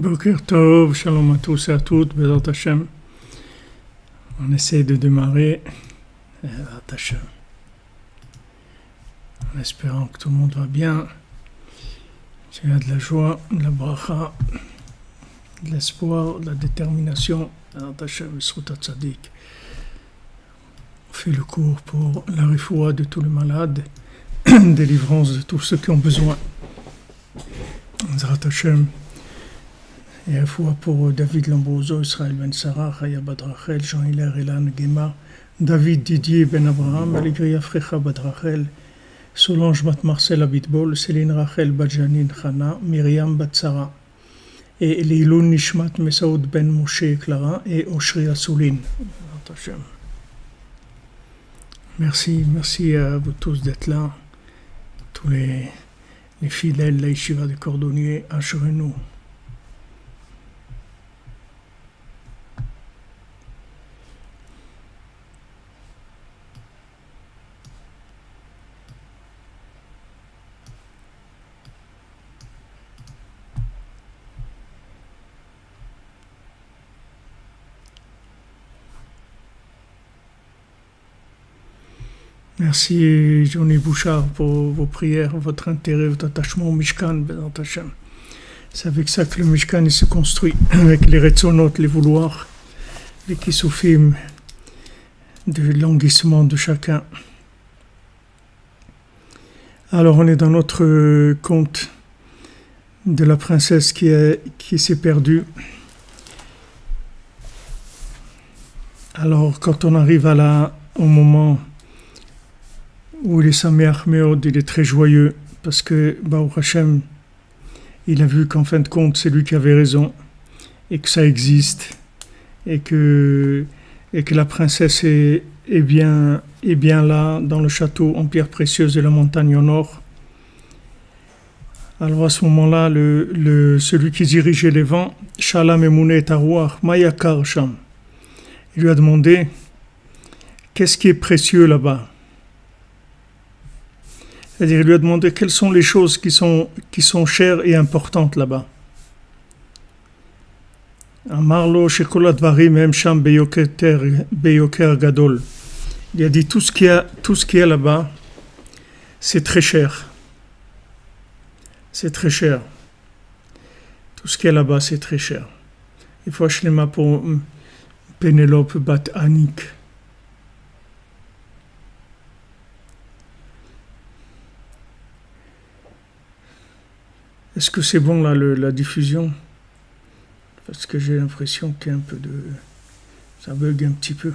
Boker Tov, shalom à tous et à toutes, Bezat Hashem. On essaie de démarrer, Bezat Hashem, en espérant que tout le monde va bien. Il y a de la joie, de la bracha, de l'espoir, de la détermination, Bezat Hashem, Sruta Tzadik. On fait le cours pour la refoua de tous les malades, délivrance de tous ceux qui ont besoin. Bezat Hashem. Et à fois pour David Lombroso, Israël Ben Sarah, Chaya Badrachel, Jean-Hilaire Elan Guéma, David Didier Ben Abraham, Aligria Frecha Badrachel, Solange Bat Marcel Abitbol, Céline Rachel Badjanin Chana, Myriam Batsara, et Leilun Nishmat Mesaoud Ben Moshe Clara et Oshri Assoulin. Merci à vous tous d'être là, tous les fidèles, la yeshiva des cordonniers, assurez-nous. Merci Johnny Bouchard pour vos prières, votre intérêt, votre attachement au Mishkan, Bezat Hashem. C'est avec ça que le Mishkan il se construit, avec les retzonot, les vouloirs, les kissoufim, de languissement de chacun. Alors on est dans notre conte de la princesse qui s'est perdue. Alors quand on arrive au moment où il est Sameach Meod, il est très joyeux, parce que Baruch Hashem, il a vu qu'en fin de compte, c'est lui qui avait raison, et que ça existe, et que la princesse est bien là, dans le château en pierre précieuse de la montagne au nord. Alors à ce moment-là, celui qui dirigeait les vents, Shalom Emounet Tarouach, Mayakar Sham, il lui a demandé, qu'est-ce qui est précieux là-bas? C'est-à-dire, il lui a demandé quelles sont les choses qui sont chères et importantes là-bas. Amarlo shekolat varim hem sham beyoker gadol. Il a dit tout ce qu'il y a là-bas, c'est très cher. C'est très cher. Tout ce qu'il y a là-bas, c'est très cher. Il faut acheter ma pour Pénélope bat Anik. Est-ce que c'est bon là la diffusion? Parce que j'ai l'impression qu'il y a un peu de... ça bug un petit peu.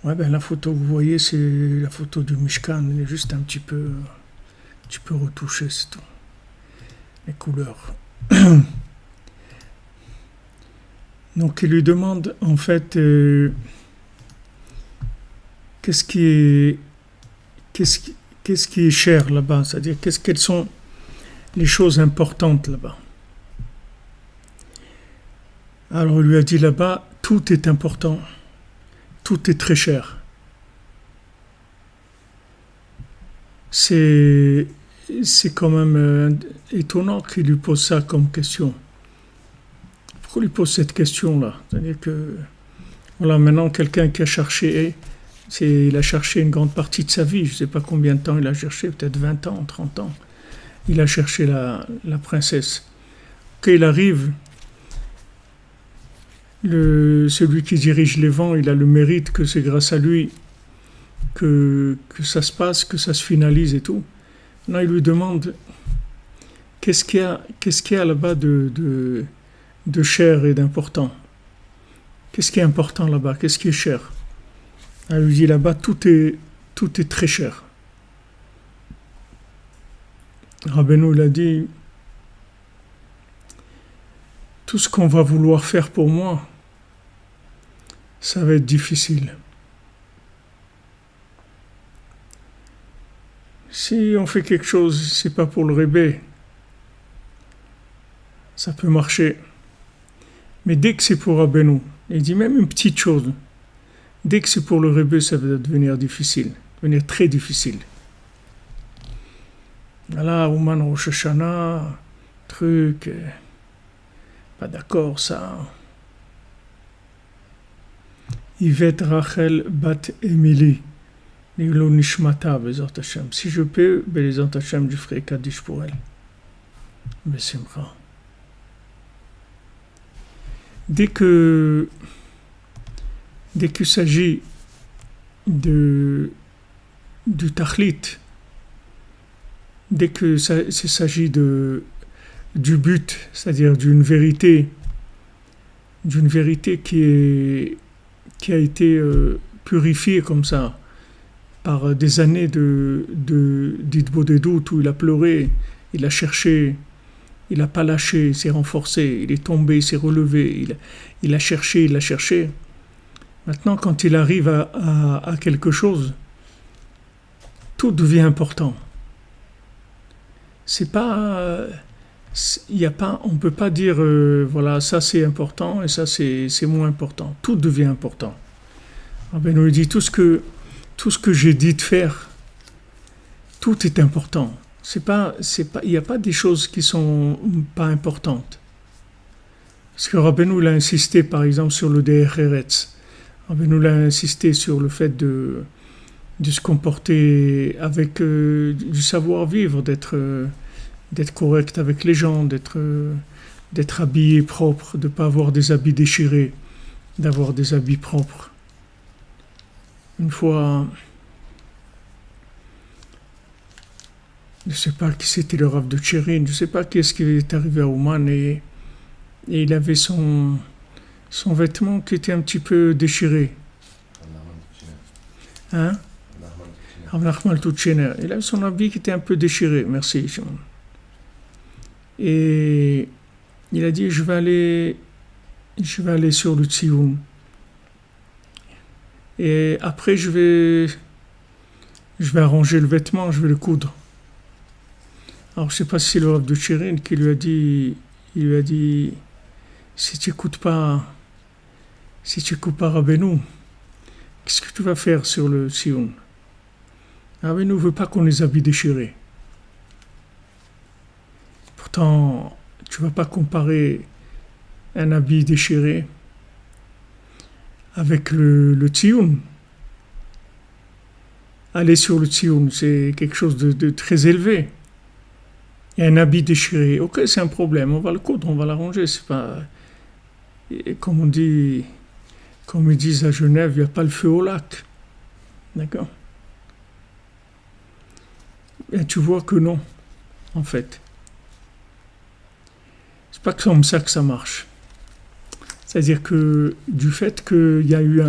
Ouais, la photo que vous voyez, c'est la photo du Mishkan. Elle est juste un petit peu retouchée, c'est tout. Les couleurs. Donc il lui demande en fait qu'est-ce qui est cher là-bas, c'est-à-dire quelles sont les choses importantes là-bas. Alors il lui a dit là-bas, tout est important, tout est très cher. C'est quand même étonnant qu'il lui pose ça comme question. Pourquoi il lui pose cette question-là? C'est-à-dire que, voilà, maintenant quelqu'un qui a cherché... il a cherché une grande partie de sa vie, je ne sais pas combien de temps il a cherché, peut-être 20 ans, 30 ans. Il a cherché la princesse. Quand il arrive, celui qui dirige les vents, il a le mérite que c'est grâce à lui que ça se passe, que ça se finalise et tout. Maintenant, il lui demande qu'est-ce qu'il y a là-bas de cher et d'important. Qu'est-ce qui est important là-bas? Qu'est-ce qui est cher? Elle lui dit là-bas, tout est très cher. Rabbeinu l'a dit, tout ce qu'on va vouloir faire pour moi, ça va être difficile. Si on fait quelque chose, c'est pas pour le rébé, ça peut marcher. Mais dès que c'est pour Rabbeinu, il dit même une petite chose, dès que c'est pour le rébé, ça va devenir difficile, devenir très difficile. Voilà, Ouman Rosh Hashanah, truc, pas d'accord ça. Yvette Rachel Bat Emily, Nilo Nishmata, Bezat Hashem. Si je peux, Bezat Hashem, je ferai Kaddish pour elle. Besimcha. Dès qu'il s'agit du tachlit, dès que il s'agit du but, c'est-à-dire d'une vérité qui a été purifiée comme ça par des années d'Idbodedut où il a pleuré, il a cherché, il n'a pas lâché, il s'est renforcé, il est tombé, il s'est relevé, il a cherché. Maintenant, quand il arrive à quelque chose, tout devient important. C'est pas, on peut pas dire voilà, ça c'est important et ça c'est moins important. Tout devient important. Rabbeinu nous dit tout ce que j'ai dit de faire, tout est important. Il n'y a pas des choses qui sont pas importantes. Parce que Rabbeinu l'a insisté par exemple sur le Der Eretz. Rabbeinu l'a insisté sur le fait de se comporter avec du savoir-vivre, d'être correct avec les gens, d'être habillé propre, de ne pas avoir des habits déchirés, d'avoir des habits propres. Une fois, je ne sais pas qui c'était le Rav de Tchérin, je ne sais pas qui est-ce qui est arrivé à Ouman et il avait son vêtement qui était un petit peu déchiré. Hein? Rav Nachman Tutchener. Il avait son habit qui était un peu déchiré. Merci, Shimon. Et il a dit, je vais aller sur le Tzioun. Et après, je vais arranger le vêtement, je vais le coudre. Alors, je ne sais pas si c'est le Rav de Tchérin qui lui a dit, si tu n'écoutes pas Rabbeinu, qu'est-ce que tu vas faire sur le Tzioun? Rabbeinu ne veut pas qu'on les habille déchirés. Pourtant, tu ne vas pas comparer un habit déchiré avec le Tzioun. Aller sur le Tzioun, c'est quelque chose de très élevé. Il y a un habit déchiré, ok, c'est un problème, on va le coudre, on va l'arranger, c'est pas... Et comme ils disent à Genève, il n'y a pas le feu au lac. D'accord? Et tu vois que non, en fait. C'est pas comme ça que ça marche. C'est-à-dire que du fait qu'il y a eu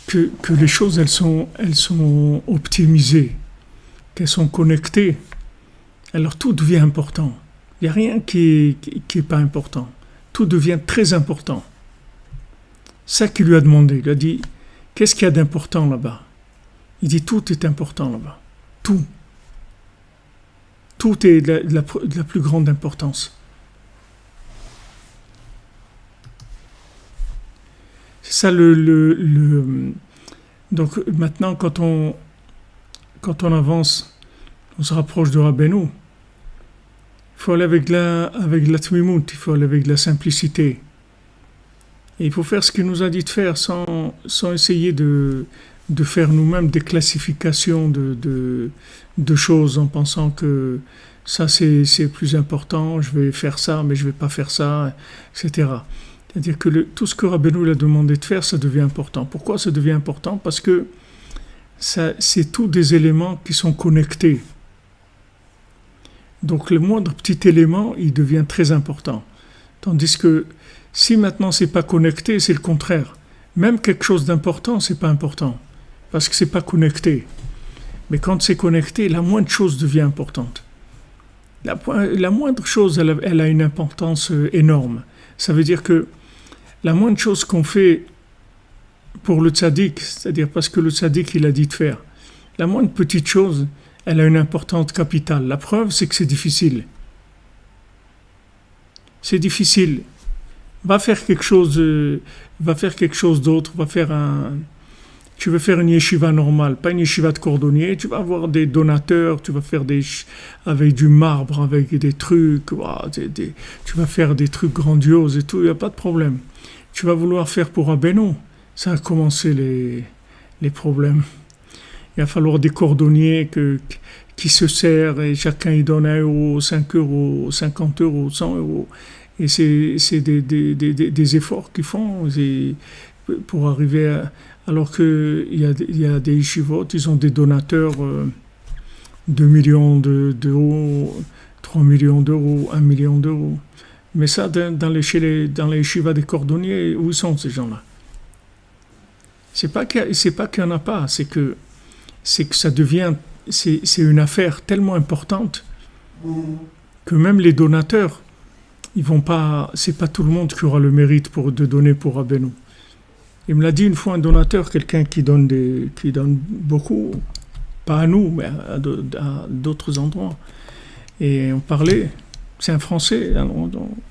que les choses elles sont optimisées, qu'elles sont connectées, alors tout devient important. Il n'y a rien qui est pas important. Tout devient très important. C'est ça qu'il lui a demandé. Il a dit, qu'est-ce qu'il y a d'important là-bas? Il dit, tout est important là-bas. Tout. Tout est de la plus grande importance. C'est ça Donc maintenant, quand on avance, on se rapproche de Rabbeinu, il faut aller avec la tmimout, il faut aller avec la simplicité. Et il faut faire ce qu'il nous a dit de faire sans essayer de faire nous-mêmes des classifications de choses en pensant que ça c'est plus important, je vais faire ça mais je vais pas faire ça, etc. C'est-à-dire que tout ce que Rabbeinu l'a demandé de faire, ça devient important. Pourquoi ça devient important? Parce que c'est tous des éléments qui sont connectés. Donc le moindre petit élément, il devient très important. Tandis que si maintenant c'est pas connecté, c'est le contraire. Même quelque chose d'important, c'est pas important. Parce que c'est pas connecté. Mais quand c'est connecté, la moindre chose devient importante. La moindre chose, elle a une importance énorme. Ça veut dire que la moindre chose qu'on fait pour le tzaddik, c'est-à-dire parce que le tzaddik il a dit de faire, la moindre petite chose, elle a une importance capitale. La preuve, c'est que c'est difficile. C'est difficile. Va faire quelque chose d'autre, va faire Tu veux faire une yeshiva normale, pas une yeshiva de cordonnier, tu vas avoir des donateurs, tu vas faire avec du marbre, avec des trucs, tu vas faire des trucs grandioses et tout, il n'y a pas de problème. Tu vas vouloir faire pour Rabbeinu, ça a commencé les problèmes. Il va falloir des cordonniers qui se serrent et chacun y donne 1 euro, 5 euros, 50 euros, 100 euros. Et c'est des efforts qu'ils font pour arriver à... Alors qu'il y a des yeshivot, ils ont des donateurs 2 millions d'euros, 3 millions d'euros, 1 million d'euros. Mais ça, dans les yeshivas des cordonniers, où sont ces gens-là? C'est pas qu'il n'y en a pas, c'est que ça devient... C'est une affaire tellement importante que même les donateurs, ils vont pas... C'est pas tout le monde qui aura le mérite de donner pour Rabbeinu. Il me l'a dit une fois un donateur, quelqu'un qui donne beaucoup, pas à nous, mais à d'autres endroits. Et on parlait, c'est un Français,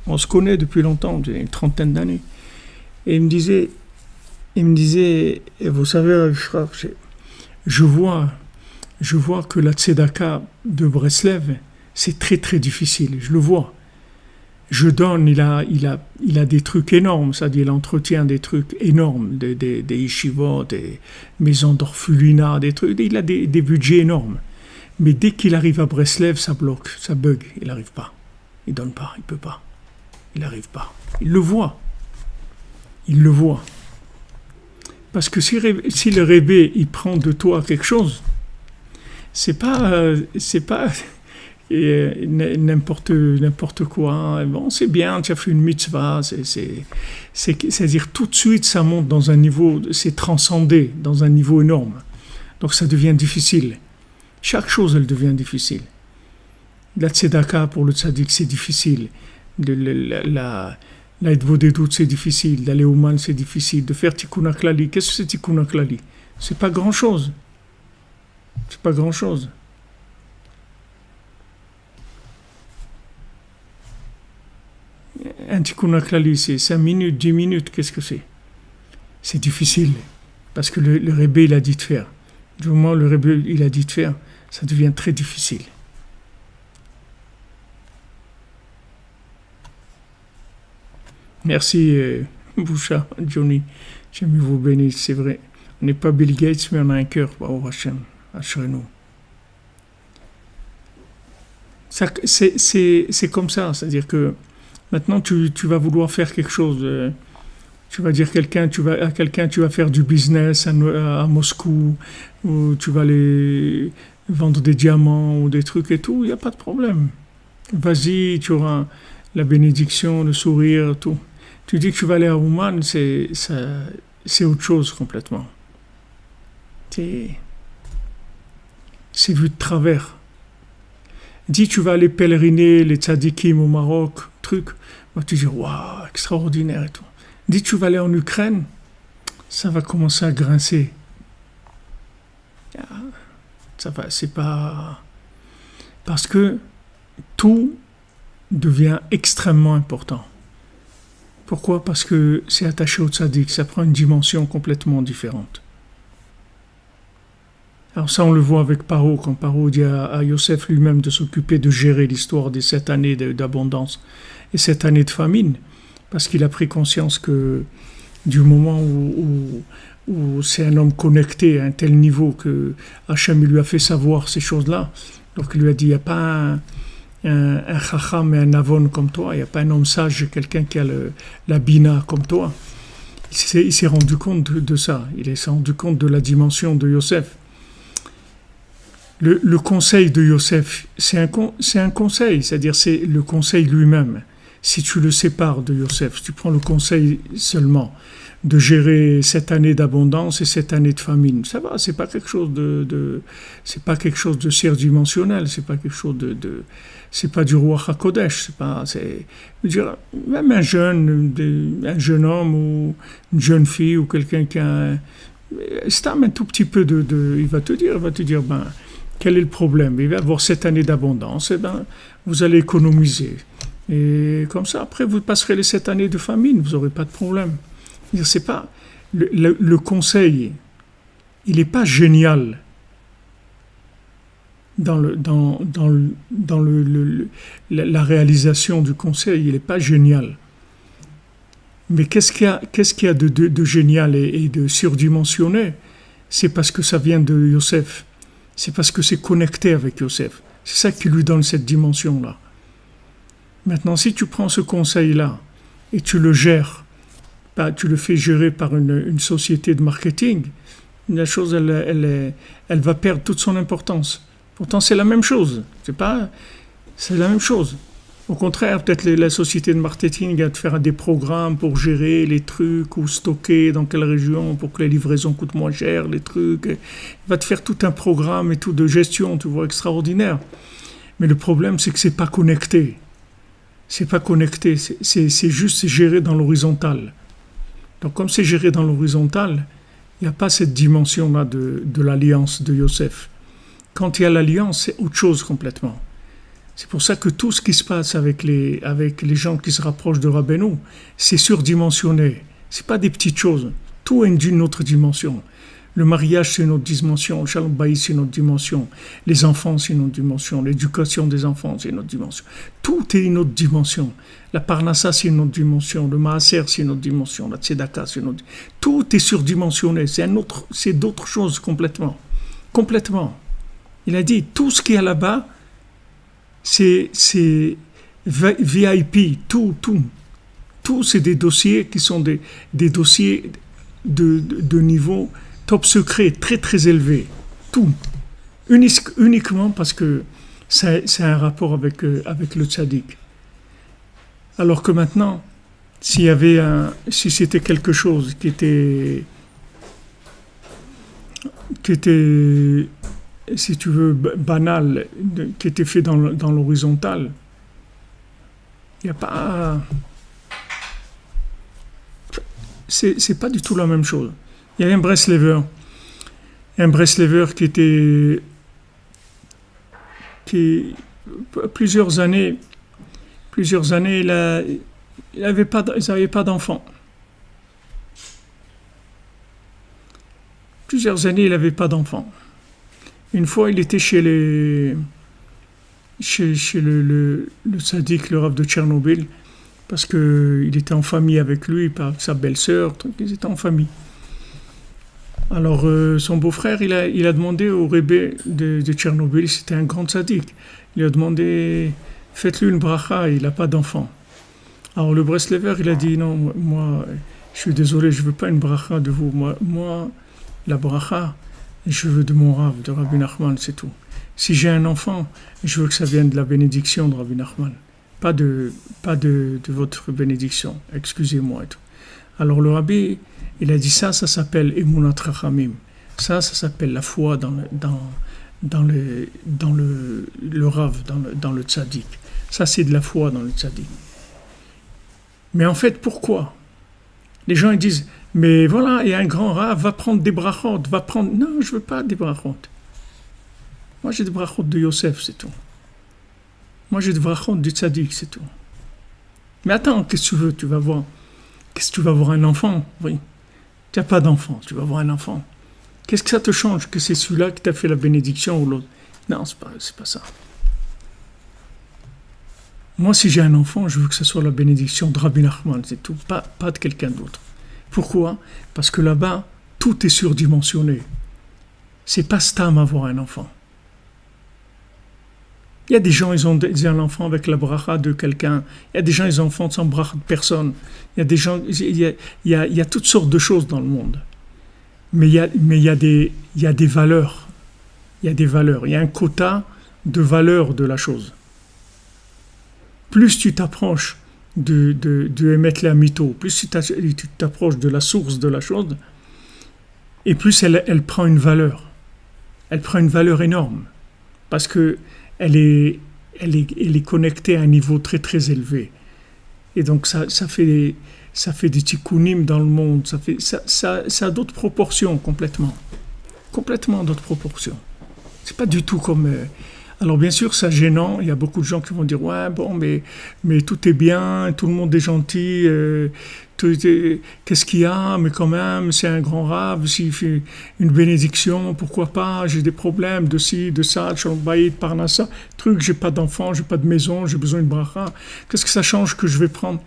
on se connaît depuis longtemps, j'ai une 30aine d'années. Et il me disait, et vous savez, frère, je vois que la tzedaka de Breslev, c'est très très difficile, je le vois. Je donne, il a des trucs énormes, c'est-à-dire il entretient des trucs énormes, des yeshivot, des maisons d'orphelinat, des trucs, il a des budgets énormes. Mais dès qu'il arrive à Breslev, ça bloque, ça bug, il n'arrive pas. Il donne pas, il peut pas. Il n'arrive pas. Il le voit. Parce que si le Rebbe, il prend de toi quelque chose, c'est pas n'importe quoi. Bon, c'est bien, tu as fait une mitzvah, c'est-à-dire tout de suite ça monte dans un niveau, c'est transcendé dans un niveau énorme. Donc ça devient difficile. Chaque chose, elle devient difficile. La tzedaka pour le tzaddik, c'est difficile. La Edvodedut, c'est difficile. D'aller au man, c'est difficile. De faire tikkun haklali, qu'est-ce que c'est tikkun haklali? C'est pas grand-chose. Un tikkun haklali, c'est 5 minutes, 10 minutes, qu'est-ce que c'est? C'est difficile, parce que le Rebbe, il a dit de faire. Du moment où le Rebbe, il a dit de faire, ça devient très difficile. Merci, Boucha, Johnny. J'aime vous bénir, c'est vrai. On n'est pas Bill Gates, mais on a un cœur, au Hachem, assurez-nous. C'est comme ça, c'est-à-dire que maintenant tu vas vouloir faire quelque chose. Tu vas dire à quelqu'un, tu vas faire du business à Moscou, ou tu vas aller vendre des diamants ou des trucs et tout, il n'y a pas de problème. Vas-y, tu auras la bénédiction, le sourire, tout. Tu dis que tu vas aller à Ouman, c'est autre chose complètement. C'est vu de travers. Dis tu vas aller pèleriner les tzadikim au Maroc, truc, va te dire waouh, extraordinaire et tout. Dis tu vas aller en Ukraine, ça va commencer à grincer. Ça va, c'est pas... Parce que tout devient extrêmement important. Pourquoi? Parce que c'est attaché au tzaddik, ça prend une dimension complètement différente. Alors ça, on le voit avec Paro, quand Paro dit à Yosef lui-même de s'occuper de gérer l'histoire des 7 années d'abondance et 7 années de famine, parce qu'il a pris conscience que du moment où c'est un homme connecté à un tel niveau que Hachem lui a fait savoir ces choses-là, donc il lui a dit, il n'y a pas un chacham et un avon comme toi, il n'y a pas un homme sage, quelqu'un qui a la bina comme toi. Il s'est rendu compte de ça, il s'est rendu compte de la dimension de Yosef. Le conseil de Yosef, c'est un conseil, c'est-à-dire c'est le conseil lui-même. Si tu le sépares de Yosef, tu prends le conseil seulement de gérer 7 années d'abondance et 7 années de famine, ça va, c'est pas quelque chose c'est pas quelque chose de surdimensionnel, c'est pas quelque chose c'est pas du roi HaKodesh, je veux dire, même un jeune homme ou une jeune fille ou quelqu'un qui a un tout petit peu il va te dire, quel est le problème? Il va y avoir 7 années d'abondance, vous allez économiser. Et comme ça, après, vous passerez les 7 années de famine, vous n'aurez pas de problème. C'est pas le conseil, il n'est pas génial la réalisation du conseil, il n'est pas génial. Mais qu'est-ce qu'il y a de génial et de surdimensionné? C'est parce que ça vient de Yosef. C'est parce que c'est connecté avec Yosef. C'est ça qui lui donne cette dimension-là. Maintenant, si tu prends ce conseil-là et tu le gères, tu le fais gérer par une société de marketing, la chose, elle va perdre toute son importance. Pourtant, c'est la même chose. C'est la même chose. Au contraire, peut-être la société de marketing va te faire des programmes pour gérer les trucs ou stocker dans quelle région pour que les livraisons coûtent moins cher, les trucs. Il va te faire tout un programme et tout de gestion, tu vois, extraordinaire. Mais le problème, c'est que c'est pas connecté. C'est pas connecté. C'est juste géré dans l'horizontal. Donc, comme c'est géré dans l'horizontal, il n'y a pas cette dimension-là de l'alliance de Yosef. Quand il y a l'alliance, c'est autre chose complètement. C'est pour ça que tout ce qui se passe avec les gens qui se rapprochent de Rabbeinu, c'est surdimensionné. C'est pas des petites choses. Tout est d'une autre dimension. Le mariage, c'est une autre dimension. Le Shalom Bayit, c'est une autre dimension. Les enfants, c'est une autre dimension. L'éducation des enfants, c'est une autre dimension. Tout est une autre dimension. La Parnassa, c'est une autre dimension. Le Maaser, c'est une autre dimension. La Tzedaka, c'est une autre dimension. Tout est surdimensionné. C'est d'autres choses complètement. Complètement. Il a dit, tout ce qu'il y a là-bas, c'est VIP, tout. Tout, c'est des dossiers qui sont des dossiers de niveau top secret, très très élevé. Tout. Uniquement parce que c'est un rapport avec le tzaddik. Alors que maintenant, si c'était quelque chose qui était, si tu veux, banal, qui était fait dans l'horizontal, il n'y a pas... C'est pas du tout la même chose. Il y a un Breslever qui plusieurs années, ils n'avaient pas d'enfants. Plusieurs années, il n'avait pas d'enfants. Une fois, il était chez le tzaddik, le Rav de Tchernobyl, parce qu'il était en famille avec lui, par sa belle-sœur, ils étaient en famille. Alors, son beau-frère, il a demandé au Rebbe de Tchernobyl, c'était un grand tzaddik, il a demandé, faites-lui une bracha, il n'a pas d'enfant. Alors, le Breslever, il a dit, non, moi, je suis désolé, je ne veux pas une bracha de vous. Moi, la bracha, je veux de mon Rav, de Rabbi Nachman, c'est tout. Si j'ai un enfant, je veux que ça vienne de la bénédiction de Rabbi Nachman. Pas de votre bénédiction, excusez-moi et tout. Alors le Rabbi, il a dit ça s'appelle Emunat Rachamim. Ça s'appelle la foi dans le Rav, dans le tzaddik. Ça, c'est de la foi dans le tzaddik. Mais en fait, pourquoi? Les gens ils disent, mais voilà, il y a un grand Rav, va prendre des brachot, Non, je veux pas des brachot. Moi, j'ai des brachot de Yosef, c'est tout. Moi, j'ai des brachot du tzaddik, c'est tout. Mais attends, qu'est-ce que tu veux? Tu vas voir un enfant? Oui. Tu n'as pas d'enfant, tu vas voir un enfant. Qu'est-ce que ça te change que c'est celui-là qui t'a fait la bénédiction ou l'autre? Non, c'est pas ça. Moi, si j'ai un enfant, je veux que ce soit la bénédiction de Rabbi Nachman, c'est tout, pas de quelqu'un d'autre. Pourquoi? Parce que là-bas, tout est surdimensionné. C'est pas stam avoir un enfant. Il y a des gens, ils ont un enfant avec la bracha de quelqu'un. Il y a des gens, ils ont un enfant sans bracha de personne. Il y a des gens, il y a toutes sortes de choses dans le monde. Mais il y a des valeurs. Il y a des valeurs. Il y a un quota de valeur de la chose. Plus tu t'approches de émettre la mytho, plus tu t'approches de la source de la chose, et plus elle prend une valeur. Elle prend une valeur énorme. Parce que elle est connectée à un niveau très très élevé. Et donc ça fait des tikkunim dans le monde, ça a d'autres proportions complètement. Complètement d'autres proportions. C'est pas du tout comme... Alors bien sûr, c'est gênant, il y a beaucoup de gens qui vont dire « Ouais, bon, mais tout est bien, tout le monde est gentil, qu'est-ce qu'il y a, mais quand même, c'est un grand rave, s'il fait une bénédiction, pourquoi pas, j'ai des problèmes de ci, de ça, de Shalom Parnassa, truc, j'ai pas d'enfant, j'ai pas de maison, j'ai besoin de bracha. Qu'est-ce que ça change que je vais prendre?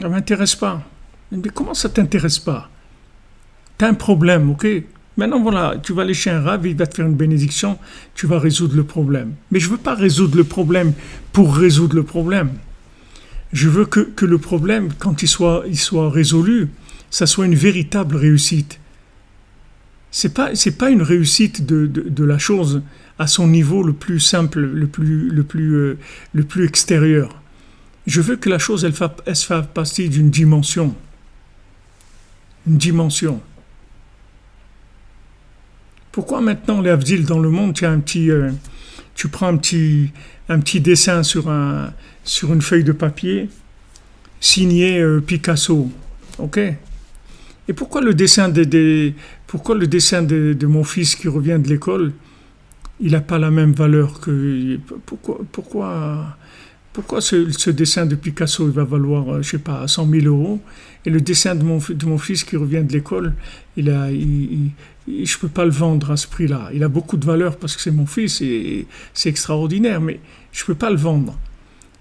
Ça m'intéresse pas. Mais comment ça t'intéresse pas? T'as un problème, ok? Maintenant, voilà, tu vas aller chez un rave, il va te faire une bénédiction, tu vas résoudre le problème. Mais je veux pas résoudre le problème pour résoudre le problème. Je veux que le problème, quand il soit résolu, ça soit une véritable réussite. C'est pas une réussite de la chose à son niveau le plus simple, le plus extérieur. Je veux que la chose, elle fasse partie d'une dimension. Une dimension. Pourquoi maintenant, les Havdil, dans le monde, tu prends un petit dessin sur une feuille de papier, signé Picasso, ok? Et pourquoi le dessin de mon fils qui revient de l'école, il n'a pas la même valeur que... Pourquoi ce dessin de Picasso, il va valoir, je sais pas, 100 000 euros, et le dessin de mon fils qui revient de l'école, je ne peux pas le vendre à ce prix-là. Il a beaucoup de valeur parce que c'est mon fils et c'est extraordinaire, mais je ne peux pas le vendre.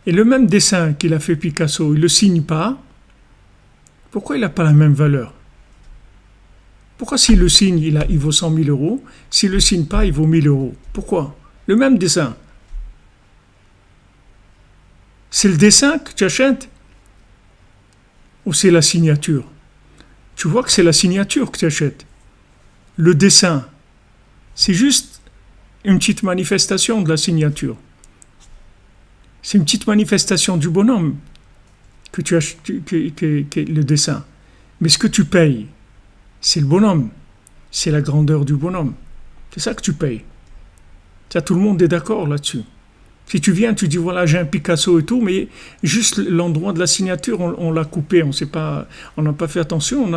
Et le même dessin qu'il a fait Picasso, il ne le signe pas. Pourquoi il n'a pas la même valeur? Pourquoi s'il le signe, il vaut 100 000 euros, s'il ne le signe pas, il vaut 1 000 euros? Pourquoi? Le même dessin. C'est le dessin que tu achètes ou c'est la signature? Tu vois que c'est la signature que tu achètes. Le dessin, c'est juste une petite manifestation de la signature. C'est une petite manifestation du bonhomme que tu achètes, le dessin. Mais ce que tu payes, c'est le bonhomme. C'est la grandeur du bonhomme. C'est ça que tu payes. Ça, tout le monde est d'accord là-dessus. Si tu viens, tu dis voilà, j'ai un Picasso et tout, mais juste l'endroit de la signature, on l'a coupé, on n'a pas fait attention,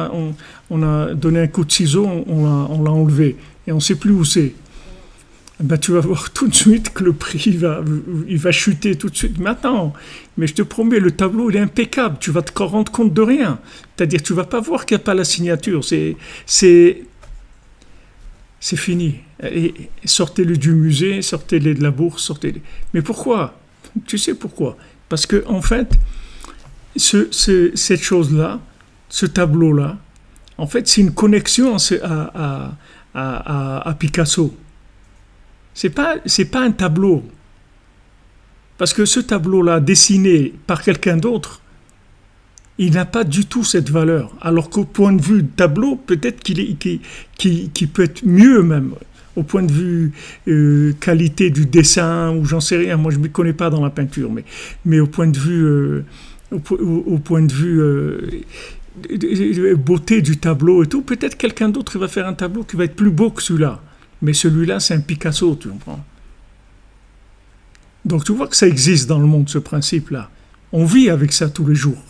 on a donné un coup de ciseau, on l'a enlevé et on ne sait plus où c'est. Ben, tu vas voir tout de suite que le prix il va chuter tout de suite maintenant. Mais je te promets, le tableau il est impeccable, tu vas te rendre compte de rien. C'est-à-dire tu ne vas pas voir qu'il n'y a pas la signature, c'est fini. Et sortez-le du musée, sortez-le de la bourse, sortez-le. Mais pourquoi? Tu sais pourquoi? Parce que en fait, cette chose-là, ce tableau-là, en fait, c'est une connexion à Picasso. C'est pas un tableau. Parce que ce tableau-là, dessiné par quelqu'un d'autre, il n'a pas du tout cette valeur. Alors qu'au point de vue tableau, peut-être qu'il peut être mieux même. Au point de vue qualité du dessin, ou j'en sais rien, moi je ne me connais pas dans la peinture, mais au point de vue, beauté du tableau et tout, peut-être quelqu'un d'autre va faire un tableau qui va être plus beau que celui-là. Mais celui-là, c'est un Picasso, tu comprends? Donc tu vois que ça existe dans le monde, ce principe-là. On vit avec ça tous les jours.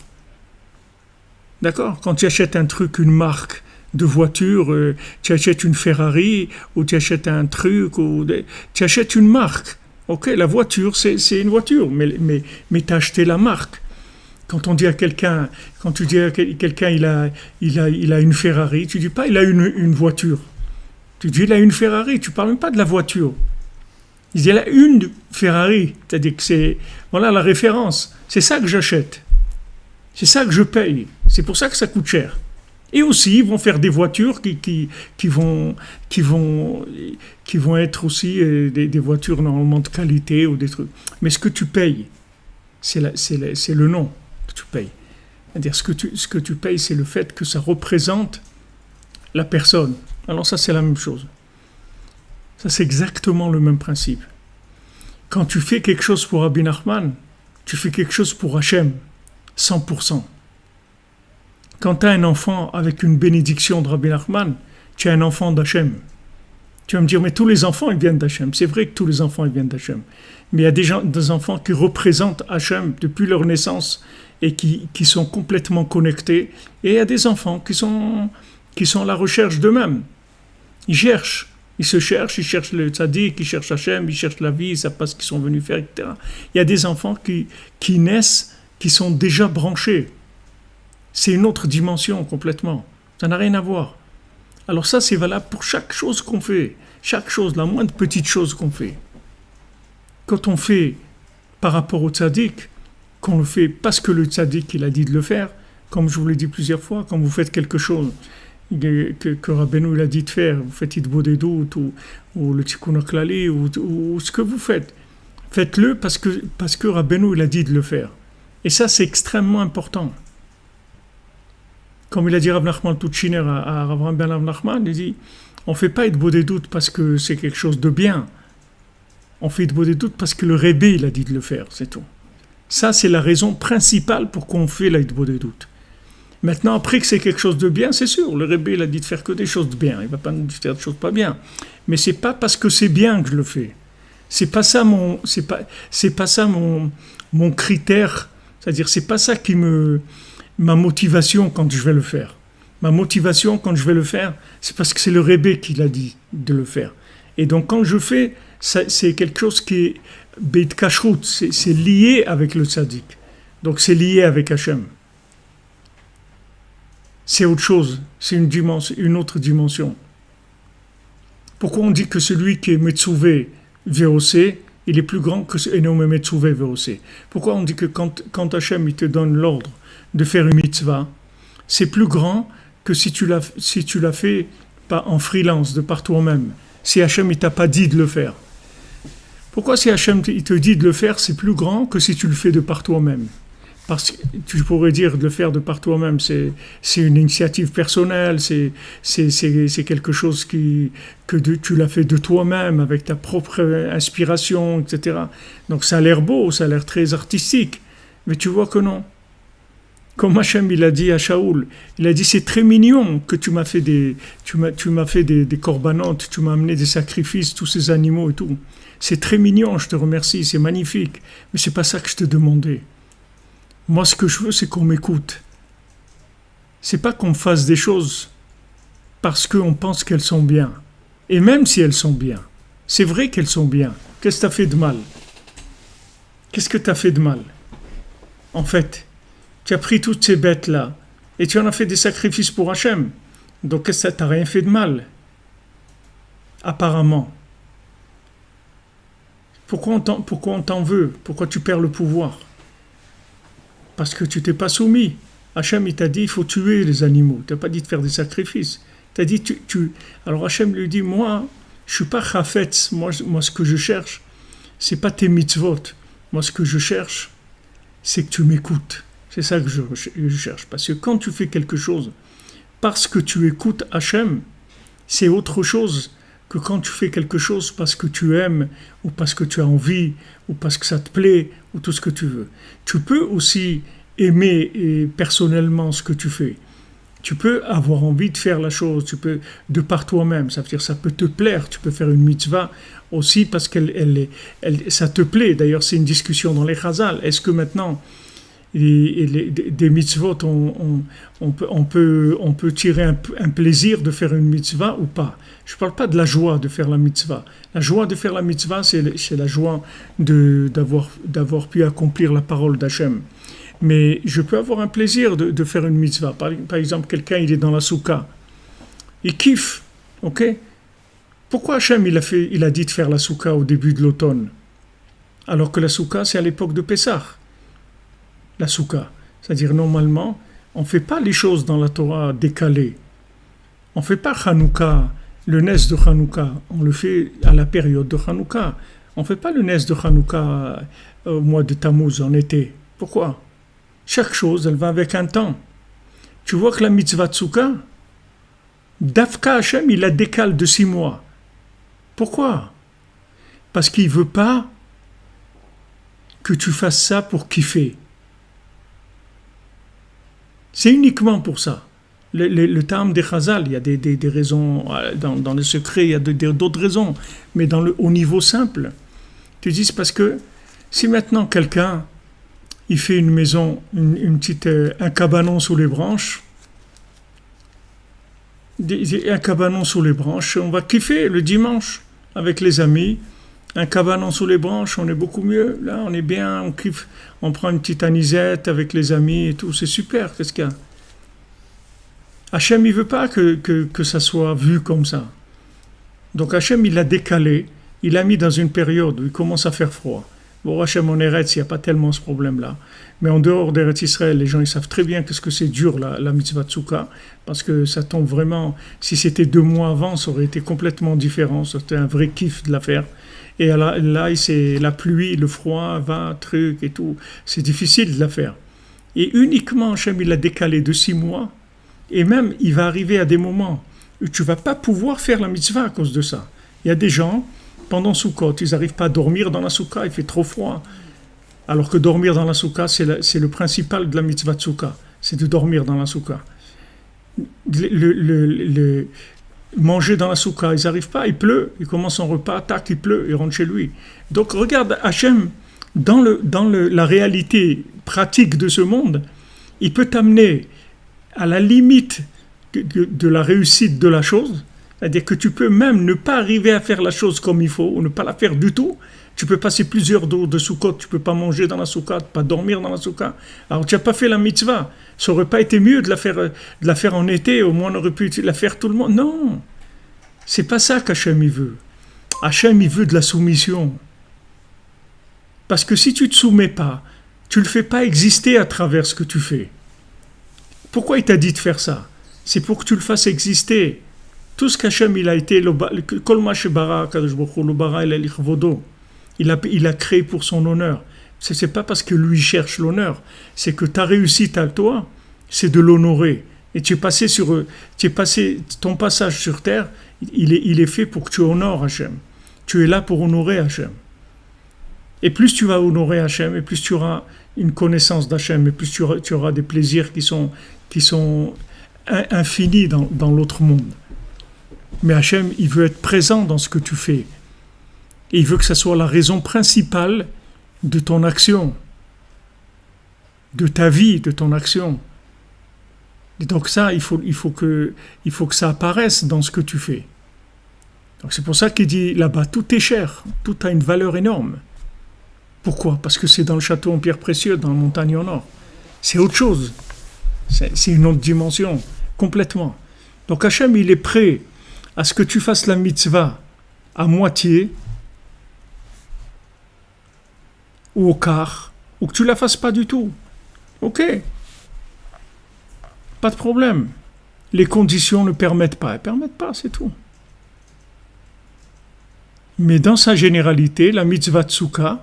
D'accord? Quand tu achètes un truc, une marque de voiture, tu achètes une Ferrari, ou tu achètes un truc, tu achètes une marque. Ok, la voiture, c'est une voiture, mais tu as acheté la marque. Quand tu dis à quelqu'un, il a une Ferrari, tu dis pas il a une voiture. Tu dis il a une Ferrari, tu parles même pas de la voiture. Il dit il a une Ferrari, c'est-à-dire que c'est voilà la référence. C'est ça que j'achète. C'est ça que je paye. C'est pour ça que ça coûte cher. Et aussi, ils vont faire des voitures qui vont être aussi des voitures normalement de qualité ou des trucs. Mais ce que tu payes, c'est le nom que tu payes. C'est-à-dire ce que tu payes, c'est le fait que ça représente la personne. Alors ça, c'est la même chose. Ça, c'est exactement le même principe. Quand tu fais quelque chose pour Rabbi Nachman, tu fais quelque chose pour Hachem, 100%. Quand tu as un enfant avec une bénédiction de Rabbi Nachman, tu as un enfant d'Hachem. Tu vas me dire, mais tous les enfants, ils viennent d'Hachem. C'est vrai que tous les enfants, ils viennent d'Hachem. Mais il y a des enfants qui représentent Hachem depuis leur naissance et qui sont complètement connectés. Et il y a des enfants qui sont à la recherche d'eux-mêmes. Ils cherchent. Ils se cherchent, ils cherchent le tzaddik, ils cherchent Hachem, ils cherchent la vie, ils ne savent pas ce qu'ils sont venus faire, etc. Il y a des enfants qui naissent, qui sont déjà branchés. C'est une autre dimension complètement. Ça n'a rien à voir. Alors ça, c'est valable pour chaque chose qu'on fait. Chaque chose, la moindre petite chose qu'on fait. Quand on fait par rapport au tzaddik, qu'on le fait parce que le tzaddik il a dit de le faire, comme je vous l'ai dit plusieurs fois, quand vous faites quelque chose que Rabbeinu il a dit de faire, vous faites Hitbodedut ou le Tikkun HaKlali ou ce que vous faites, faites-le parce que Rabbeinu il a dit de le faire. Et ça c'est extrêmement important. Comme il a dit Rav Nachman Tutchiner à Rav Ben Rav Nachman, il dit on ne fait pas Hitbodedut parce que c'est quelque chose de bien. On fait Hitbodedut parce que le Rebbe il a dit de le faire, c'est tout. Ça, c'est la raison principale pour qu'on fait la Hitbodedut. Maintenant, après que c'est quelque chose de bien, c'est sûr, le Rebbe, il a dit de faire que des choses de bien. Il ne va pas nous faire des choses pas bien. Mais c'est pas parce que c'est bien que je le fais. C'est pas ça mon critère. C'est-à-dire, c'est pas ça ma motivation quand je vais le faire. Ma motivation quand je vais le faire, c'est parce que c'est le Rebbe qui l'a dit de le faire. Et donc, quand je fais, c'est quelque chose qui est Beit Kashrut, c'est lié avec le tzaddik. Donc c'est lié avec Hachem. C'est autre chose, c'est une autre dimension. Pourquoi on dit que celui qui est Metzuvé VOC, il est plus grand que Enome Metzuvé VOC? Pourquoi on dit que quand Hachem il te donne l'ordre de faire une mitzvah, c'est plus grand que si tu l'as fait pas en freelance, de par toi-même, si Hachem il t'a pas dit de le faire? Pourquoi si Hachem il te dit de le faire, c'est plus grand que si tu le fais de par toi-même? Parce que tu pourrais dire de le faire de par toi-même, c'est une initiative personnelle, c'est quelque chose tu l'as fait de toi-même, avec ta propre inspiration, etc. Donc ça a l'air beau, ça a l'air très artistique, mais tu vois que non. Comme Hachem il a dit à Shaoul, il a dit c'est très mignon que tu m'as fait des corbanotes, tu m'as amené des sacrifices, tous ces animaux et tout. C'est très mignon, je te remercie, c'est magnifique, mais c'est pas ça que je te demandais. Moi, ce que je veux, c'est qu'on m'écoute. C'est pas qu'on fasse des choses parce qu'on pense qu'elles sont bien. Et même si elles sont bien, c'est vrai qu'elles sont bien. Qu'est-ce que tu as fait de mal? Qu'est-ce que tu as fait de mal? En fait, tu as pris toutes ces bêtes-là et tu en as fait des sacrifices pour Hachem. Donc, qu'est-ce que tu n'as rien fait de mal? Apparemment. Pourquoi on t'en veut? Pourquoi tu perds le pouvoir? Parce que tu t'es pas soumis. Hachem, il t'a dit, il faut tuer les animaux. Il t'a pas dit de faire des sacrifices. Il t'a dit, Alors Hachem lui dit, moi, je suis pas chafetz. Moi, ce que je cherche, c'est pas tes mitzvot. Moi, ce que je cherche, c'est que tu m'écoutes. C'est ça que je cherche. Parce que quand tu fais quelque chose, parce que tu écoutes Hachem, c'est autre chose que quand tu fais quelque chose parce que tu aimes, ou parce que tu as envie, ou parce que ça te plaît, ou tout ce que tu veux. Tu peux aussi aimer personnellement ce que tu fais. Tu peux avoir envie de faire la chose, tu peux, de par toi-même, ça veut dire ça peut te plaire, tu peux faire une mitzvah aussi parce que ça te plaît. D'ailleurs, c'est une discussion dans les Chazal. Est-ce que maintenant, des mitzvot, on peut tirer un plaisir de faire une mitzvah ou pas? Je ne parle pas de la joie de faire la mitzvah. La joie de faire la mitzvah, c'est la joie d'avoir pu accomplir la parole d'Hachem. Mais je peux avoir un plaisir de faire une mitzvah. Par exemple, quelqu'un, il est dans la soukha. Il kiffe, ok? Pourquoi Hachem, il a dit de faire la soukha au début de l'automne? Alors que la soukha, c'est à l'époque de Pessah. La soukha. C'est-à-dire, normalement, on ne fait pas les choses dans la Torah décalées. On ne fait pas Hanouka, le nes de Hanouka. On le fait à la période de Hanouka. On ne fait pas le nes de Hanouka au mois de Tammuz, en été. Pourquoi? Chaque chose, elle va avec un temps. Tu vois que la mitzvah Tzuka, Dafka Hashem, il la décale de 6 mois. Pourquoi? Parce qu'il ne veut pas que tu fasses ça pour kiffer. C'est uniquement pour ça. Le terme des Chazal, il y a des raisons, dans le secret, il y a d'autres raisons, mais au niveau simple, tu dis c'est parce que si maintenant quelqu'un, il fait une maison, un cabanon sous les branches, Un cabanon sous les branches, on va kiffer le dimanche avec les amis. Un cabanon sous les branches, on est beaucoup mieux. Là, on est bien, on kiffe. On prend une petite anisette avec les amis et tout. C'est super, qu'est-ce qu'il y a? Hachem, il veut pas que ça soit vu comme ça. Donc Hachem, il l'a décalé. Il l'a mis dans une période où il commence à faire froid. Bon, Hachem, en Eretz, il n'y a pas tellement ce problème-là. Mais en dehors d'Eretz Israël, les gens, ils savent très bien qu'est-ce que c'est dur, la mitzvah Tsouka, parce que ça tombe vraiment... Si c'était 2 mois avant, ça aurait été complètement différent. C'était un vrai kiff de la faire. Et là, c'est la pluie, le froid, truc et tout. C'est difficile de la faire. Et uniquement, Hachem, il l'a décalé de 6 mois. Et même, il va arriver à des moments où tu ne vas pas pouvoir faire la mitzvah à cause de ça. Il y a des gens... Pendant Sukkot, ils n'arrivent pas à dormir dans la soukha, il fait trop froid. Alors que dormir dans la soukha, c'est le principal de la mitzvah de soukha, c'est de dormir dans la soukha. Manger dans la soukha, ils n'arrivent pas, il pleut, il commence son repas, tac, il pleut, il rentre chez lui. Donc regarde, Hachem, dans la réalité pratique de ce monde, il peut t'amener à la limite de la réussite de la chose. C'est-à-dire que tu peux même ne pas arriver à faire la chose comme il faut, ou ne pas la faire du tout. Tu peux passer plusieurs jours de Sukkot, tu ne peux pas manger dans la Soukha, pas dormir dans la Soukha. Alors tu n'as pas fait la mitzvah. Ça n'aurait pas été mieux de la faire en été, au moins on aurait pu la faire tout le monde. Non, c'est pas ça qu'Hachem il veut. Hachem il veut de la soumission. Parce que si tu ne te soumets pas, tu ne le fais pas exister à travers ce que tu fais. Pourquoi il t'a dit de faire ça? C'est pour que tu le fasses exister. Tout ce qu'Hachem il a été, il a créé pour son honneur. C'est pas parce que lui cherche l'honneur, c'est que ta réussite à toi, c'est de l'honorer. Et ton passage sur terre, il est fait pour que tu honores Hachem. Tu es là pour honorer Hachem. Et plus tu vas honorer Hachem, et plus tu auras une connaissance d'Hachem, et plus tu auras des plaisirs qui sont infinis dans l'autre monde. Mais Hachem, il veut être présent dans ce que tu fais. Et il veut que ça soit la raison principale de ton action, de ta vie, de ton action. Et donc ça, il faut que ça apparaisse dans ce que tu fais. Donc c'est pour ça qu'il dit là-bas, tout est cher, tout a une valeur énorme. Pourquoi? Parce que c'est dans le château en pierre précieuse, dans la montagne en or. C'est autre chose. C'est une autre dimension, complètement. Donc Hachem, il est prêt à ce que tu fasses la mitzvah à moitié, ou au quart, ou que tu la fasses pas du tout. Ok, pas de problème. Les conditions ne permettent pas. Elles permettent pas, c'est tout. Mais dans sa généralité, la mitzvah Tsouka,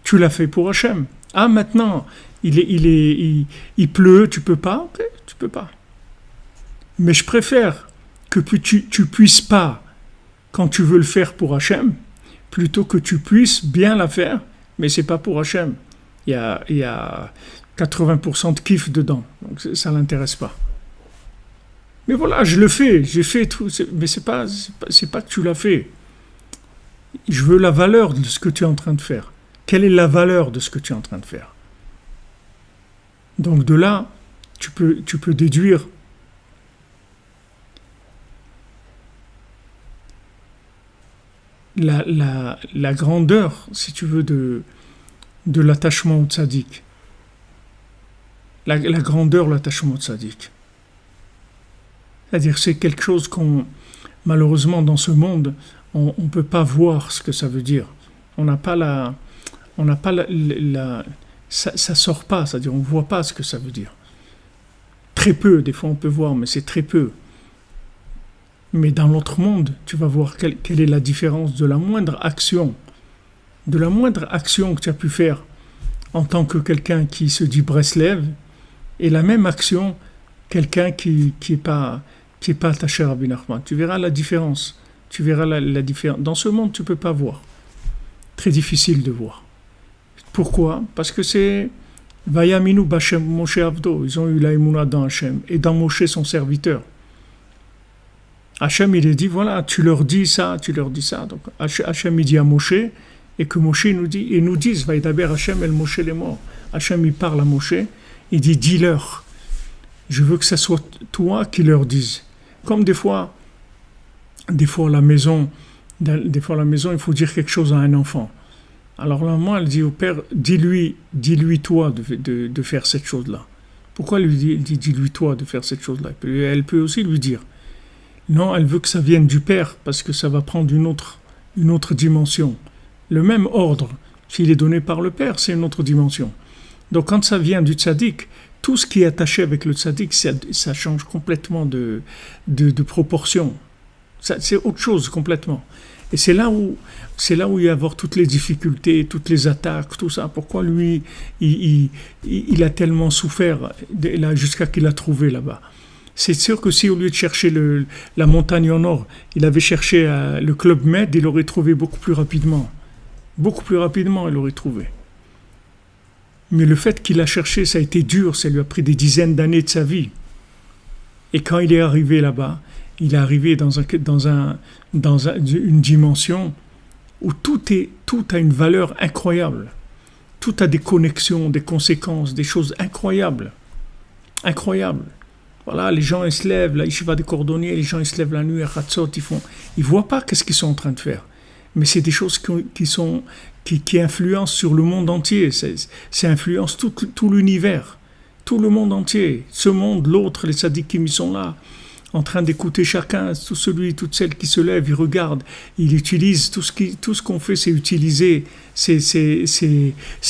tu l'as fait pour Hachem. Ah, maintenant, il pleut, tu peux pas? Ok, tu peux pas. Mais je préfère que tu puisses pas quand tu veux le faire pour Hachem, plutôt que tu puisses bien la faire, mais c'est pas pour Hachem. Il y a 80% de kiff dedans, donc ça l'intéresse pas. Mais voilà, j'ai fait tout, mais c'est pas que tu l'as fait. Je veux la valeur de ce que tu es en train de faire. Quelle est la valeur de ce que tu es en train de faire? Donc de là, tu peux déduire la grandeur, si tu veux, de l'attachement au tzaddik. La grandeur, l'attachement au tzaddik. C'est-à-dire, c'est quelque chose malheureusement, dans ce monde, on ne peut pas voir ce que ça veut dire. Ça sort pas, c'est-à-dire, on ne voit pas ce que ça veut dire. Très peu, des fois on peut voir, mais c'est très peu. Mais dans l'autre monde, tu vas voir quelle est la différence de la moindre action que tu as pu faire en tant que quelqu'un qui se dit Breslev, et la même action, quelqu'un qui est pas attaché à Rabbi Nachman. Tu verras la différence. Tu verras la différence. Dans ce monde, tu ne peux pas voir. Très difficile de voir. Pourquoi? Parce que c'est Vayaminu Bashem Moshe Avdo. Ils ont eu la émouna dans Hachem et dans Moshe son serviteur. Hachem, il est dit, voilà, tu leur dis ça. Donc Hachem, il dit à Moshe, et que Moshe nous disent, Vaïdaber Hachem el Moshe les morts. Hachem, il parle à Moshe, il dit, dis-leur, je veux que ce soit toi qui leur dise. Comme des fois à la maison, il faut dire quelque chose à un enfant. Alors la maman, elle dit au père, dis-lui toi de faire cette chose-là. Pourquoi elle lui dit, dis-lui toi de faire cette chose-là? Elle peut aussi lui dire. Non, elle veut que ça vienne du père, parce que ça va prendre une autre dimension. Le même ordre, s'il est donné par le père, c'est une autre dimension. Donc quand ça vient du tzaddik, tout ce qui est attaché avec le tzaddik, ça change complètement de proportion. C'est autre chose complètement. Et c'est là où il va y avoir toutes les difficultés, toutes les attaques, tout ça. Pourquoi lui, il a tellement souffert là, jusqu'à qu'il a trouvé là-bas. C'est sûr que si au lieu de chercher la montagne en or, il avait cherché le Club Med, il aurait trouvé beaucoup plus rapidement. Beaucoup plus rapidement, il aurait trouvé. Mais le fait qu'il a cherché, ça a été dur, ça lui a pris des dizaines d'années de sa vie. Et quand il est arrivé là-bas, il est arrivé dans une dimension où tout a une valeur incroyable. Tout a des connexions, des conséquences, des choses incroyables. Incroyables. Voilà, les gens ils se lèvent, là, yeshiva des cordonniers, les gens ils se lèvent la nuit à Chatzot, ils voient pas qu'est-ce qu'ils sont en train de faire. Mais c'est des choses qui influencent sur le monde entier. Ça influence tout l'univers, tout le monde entier. Ce monde, l'autre, les tzadikim, ils sont là, en train d'écouter chacun, toute celle qui se lève, il regarde, il utilise, tout ce qu'on fait, c'est utiliser, c'est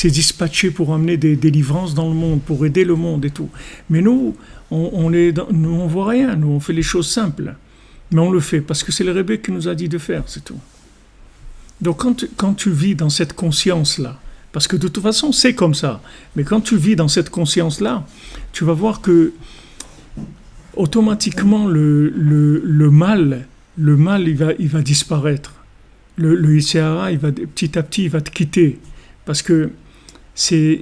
dispatcher pour amener des délivrances dans le monde, pour aider le monde et tout. Mais nous, on voit rien, nous, on fait les choses simples. Mais on le fait, parce que c'est le Rebbe qui nous a dit de faire, c'est tout. Donc quand tu vis dans cette conscience-là, parce que de toute façon c'est comme ça, mais quand tu vis dans cette conscience-là, tu vas voir que automatiquement le mal il va disparaître. Le Yitzhara, petit à petit il va te quitter, parce que si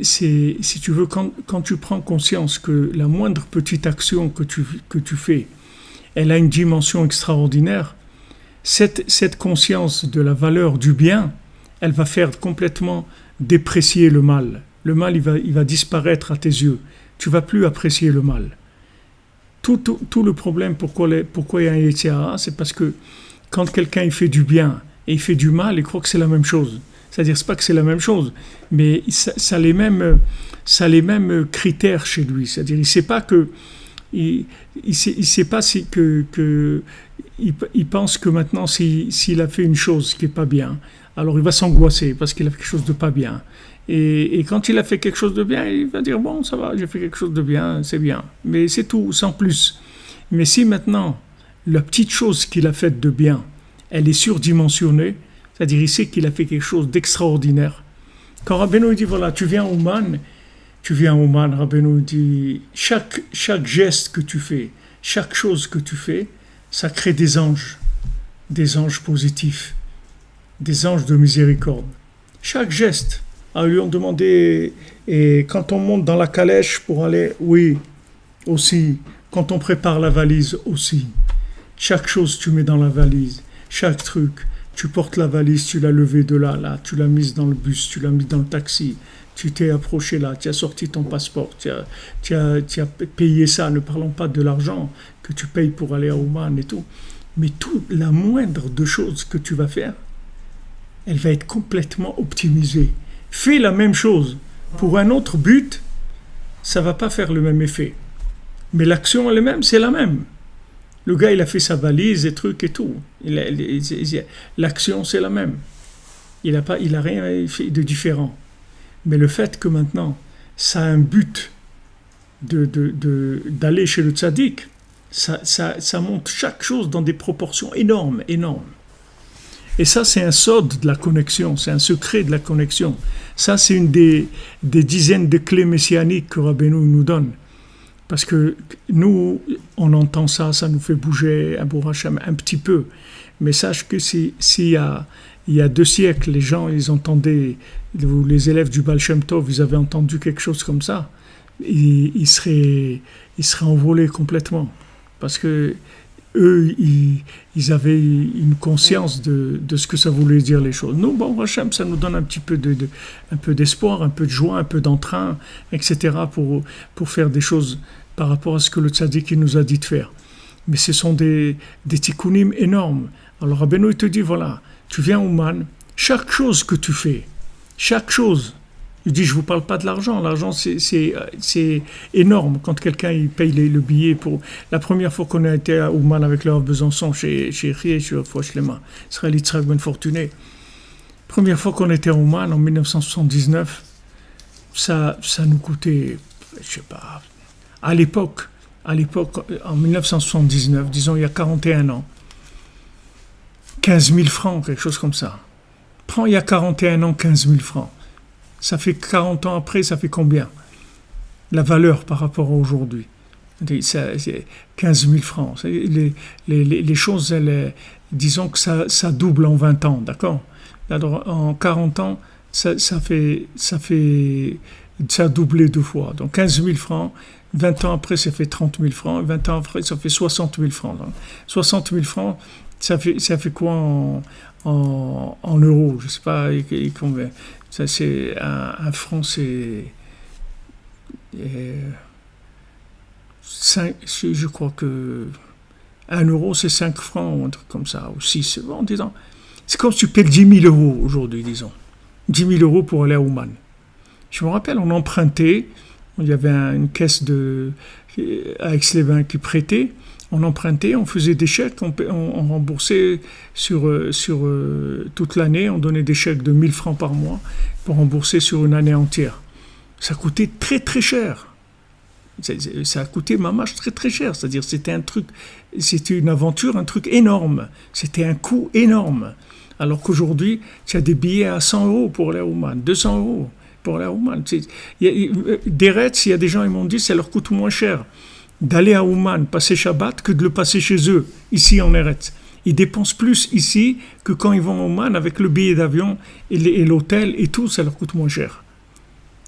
tu veux, quand tu prends conscience que la moindre petite action que tu fais, elle a une dimension extraordinaire. Cette conscience de la valeur du bien, elle va faire complètement déprécier le mal. Le mal, il va disparaître à tes yeux. Tu ne vas plus apprécier le mal. Tout le problème, pourquoi il y a un Yetzirah, c'est parce que quand quelqu'un il fait du bien et il fait du mal, il croit que c'est la même chose. C'est-à-dire, c'est pas que c'est la même chose, mais ça a les mêmes critères chez lui. C'est-à-dire, il ne sait pas que il sait pas il pense que maintenant s'il a fait une chose qui est pas bien, alors il va s'angoisser parce qu'il a fait quelque chose de pas bien. Et quand il a fait quelque chose de bien, il va dire bon, ça va, j'ai fait quelque chose de bien, c'est bien. Mais c'est tout, sans plus. Mais si maintenant la petite chose qu'il a faite de bien, elle est surdimensionnée, c'est-à-dire il sait qu'il a fait quelque chose d'extraordinaire. Quand Rabbeinu dit voilà, tu viens au Man, Rabbeinu dit, chaque geste que tu fais, chaque chose que tu fais, ça crée des anges positifs, des anges de miséricorde. Chaque geste. Alors, ils lui ont demandé, et quand on monte dans la calèche pour aller, oui, aussi. Quand on prépare la valise, aussi. Chaque chose tu mets dans la valise, chaque truc. Tu portes la valise, tu l'as levée de là, tu l'as mise dans le bus, tu l'as mise dans le taxi. Tu t'es approché là, tu as sorti ton passeport, tu as payé ça, ne parlons pas de l'argent que tu payes pour aller à Oman et tout. Mais la moindre de choses que tu vas faire, elle va être complètement optimisée. Fais la même chose pour un autre but, ça ne va pas faire le même effet. Mais l'action elle-même, c'est la même. Le gars, il a fait sa valise et trucs et tout. L'action, c'est la même. Il a rien fait de différent. Mais le fait que maintenant, ça a un but d'aller chez le tzaddik, ça monte chaque chose dans des proportions énormes. Et ça, c'est un sod de la connexion, c'est un secret de la connexion. Ça, c'est une des dizaines de clés messianiques que Rabbeinu nous donne. Parce que nous, on entend ça nous fait bouger un petit peu. Mais sache que s'il y a 2 siècles, les gens, ils entendaient, les élèves du Baal Shem Tov, ils avaient entendu quelque chose comme ça, ils seraient envolés complètement. Parce que eux, ils avaient une conscience de ce que ça voulait dire les choses. Nous, bon, Hachem, ça nous donne un petit peu un peu d'espoir, un peu de joie, un peu d'entrain, etc. pour faire des choses par rapport à ce que le tzaddik il nous a dit de faire. Mais ce sont des tikkunim énormes. Alors Rabbeinu il te dit, voilà, tu viens au Man, chaque chose que tu fais, chaque chose, il dit, je ne vous parle pas de l'argent, l'argent c'est énorme. Quand quelqu'un il paye le billet pour... La première fois qu'on a été à Ouman avec le Rav Besançon, chez Rie, chez Fouachlema, Israël Yitzhak Ben Fortuné, première fois qu'on était à Ouman en 1979, ça nous coûtait, je sais pas, à l'époque, en 1979, disons il y a 41 ans, 15 000 francs, quelque chose comme ça. Prends il y a 41 ans 15 000 francs. Ça fait 40 ans après, ça fait combien? La valeur par rapport à aujourd'hui. C'est 15 000 francs. Les choses, disons que ça double en 20 ans, d'accord? Alors, en 40 ans, ça a doublé 2 fois. Donc 15 000 francs, 20 ans après, ça fait 30 000 francs, 20 ans après, ça fait 60 000 francs. Donc, 60 000 francs, ça fait quoi en euros? Je ne sais pas combien. Ça, c'est un franc, c'est 5, je crois que 1 euro, c'est 5 francs, ou un truc comme ça, ou 6. Bon, disons, c'est comme si tu payes 10 000 euros aujourd'hui, disons. 10 000 euros pour aller à Ouman. Je me rappelle, on empruntait, il y avait une caisse à Aix-les-Bains qui prêtait, on empruntait, on faisait des chèques, on remboursait sur toute l'année, on donnait des chèques de 1 000 francs par mois pour rembourser sur une année entière. Ça coûtait très très cher. Ça a coûté mamache très très cher, c'est-à-dire c'était une aventure, un truc énorme, c'était un coût énorme. Alors qu'aujourd'hui, tu as des billets à 100 euros pour aller à Ouman, 200 euros pour aller à Ouman. Des Retz, il y a des gens qui m'ont dit ça leur coûte moins cher d'aller à Ouman, passer Shabbat, que de le passer chez eux, ici en Eretz. Ils dépensent plus ici que quand ils vont à Ouman avec le billet d'avion et l'hôtel et tout, ça leur coûte moins cher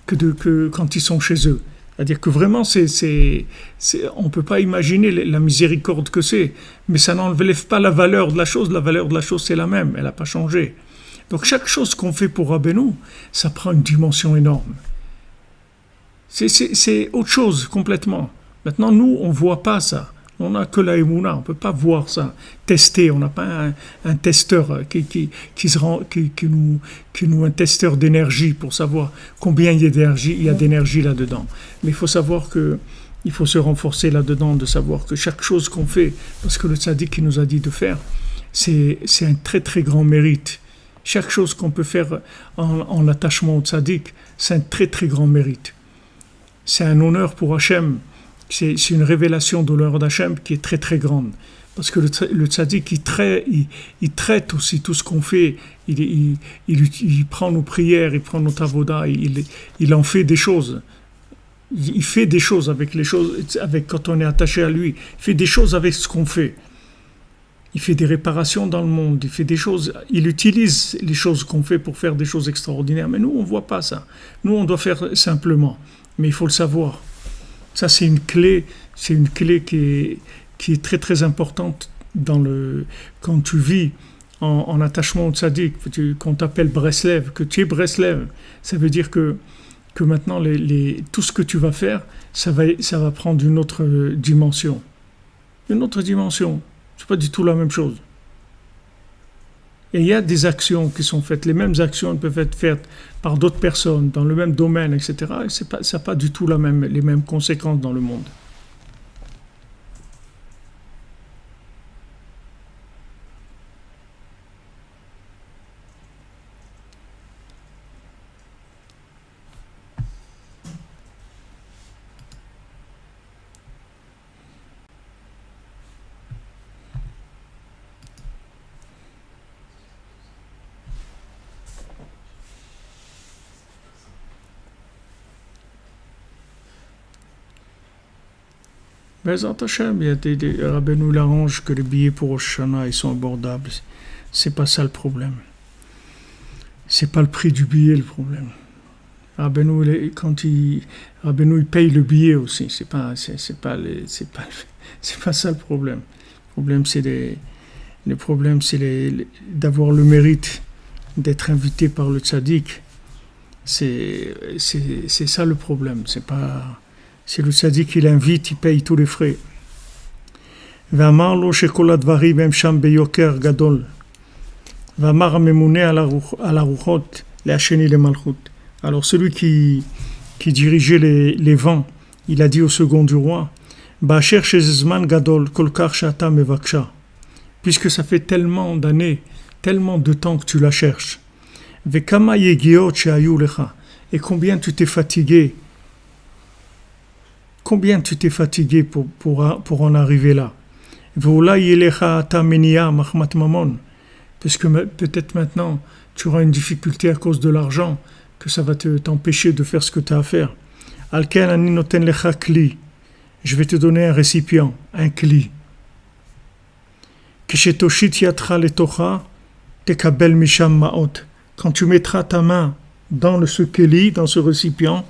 que quand ils sont chez eux. C'est-à-dire que vraiment, on ne peut pas imaginer la miséricorde que c'est, mais ça n'enlève pas la valeur de la chose. La valeur de la chose, c'est la même, elle n'a pas changé. Donc chaque chose qu'on fait pour Rabbeinu, ça prend une dimension énorme. C'est autre chose complètement. Maintenant, nous, on ne voit pas ça. On n'a que la Emouna, on ne peut pas voir ça, tester. On n'a pas un testeur qui nous un testeur d'énergie pour savoir combien il y a d'énergie là-dedans. Mais il faut savoir il faut se renforcer là-dedans, de savoir que chaque chose qu'on fait, parce que le tzaddik qui nous a dit de faire, c'est un très très grand mérite. Chaque chose qu'on peut faire en attachement au tzaddik, c'est un très très grand mérite. C'est un honneur pour Hachem. C'est une révélation de l'honneur d'Hachem qui est très très grande. Parce que le tzaddik, il traite aussi tout ce qu'on fait. Il prend nos prières, il prend notre avoda, il en fait des choses. Il fait des choses quand on est attaché à lui. Il fait des choses avec ce qu'on fait. Il fait des réparations dans le monde. Il fait des choses. Il utilise les choses qu'on fait pour faire des choses extraordinaires. Mais nous, on ne voit pas ça. Nous, on doit faire simplement. Mais il faut le savoir. Ça, c'est une clé qui est très très importante quand tu vis en attachement au tzaddik, qu'on t'appelle Breslev, que tu es Breslev. Ça veut dire que maintenant, tout ce que tu vas faire, ça va prendre une autre dimension. Une autre dimension. C'est pas du tout la même chose. Et il y a des actions qui sont faites. Les mêmes actions peuvent être faites par d'autres personnes dans le même domaine, etc. Et ça n'a pas du tout les mêmes conséquences dans le monde. Mais Hachem, il y a Rabbeinu l'arrange que les billets pour Rosh Hashanah, ils sont abordables. C'est pas ça le problème. C'est pas le prix du billet le problème. Rabbeinu, il paye le billet aussi. C'est pas ça le problème. Le problème, c'est d'avoir le mérite d'être invité par le tzaddik. C'est ça le problème. Si le tzaddik il invite, il paye tous les frais. ואמר לו שכל הדברים הם שם ביוקר גדול. ואמר הממונה על הרוחות להשני למלכות. Alors celui qui dirigeait les vents, il a dit au second du roi, באשר שזה זמן גדול כל כך שאתה מבקשה. Puisque ça fait tellement d'années, tellement de temps que tu la cherches. וכמה יגיעות שהיו לך. Et combien tu t'es fatigué. Combien tu t'es fatigué pour en arriver là. ואולי יהיה לך אתה מניעה מחמת ממון. Parce que peut-être maintenant, tu auras une difficulté à cause de l'argent, que ça va t'empêcher de faire ce que tu as à faire. על כן אני נותן לך כלי. Je vais te donner un récipient, un כלי. כשתושיט ידך לתוכה, תקבל משם מעות. Quand tu mettras ta main dans ce keli, dans ce récipient,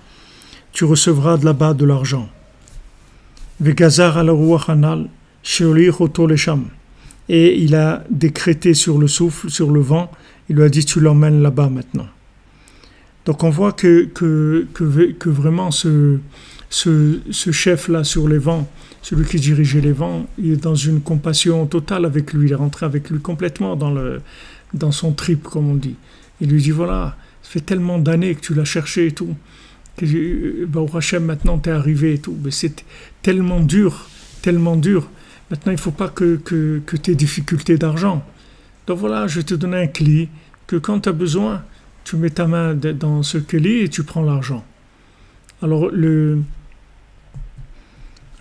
tu recevras de là-bas de l'argent. וגזר על הרוח הנ"ל, שהוליך אותו לשם. Et il a décrété sur le souffle, sur le vent, il lui a dit tu l'emmènes là-bas maintenant. Donc on voit que vraiment ce chef-là sur les vents, celui qui dirigeait les vents, il est dans une compassion totale avec lui, il est rentré avec lui complètement dans son trip, comme on dit. Il lui dit voilà, ça fait tellement d'années que tu l'as cherché et tout, que Baruch Hashem maintenant t'es arrivé et tout, mais c'est tellement dur. Maintenant, il ne faut pas que tu aies difficulté d'argent. Donc voilà, je vais te donner un cli que quand tu as besoin, tu mets ta main dans ce cli et tu prends l'argent. Alors, le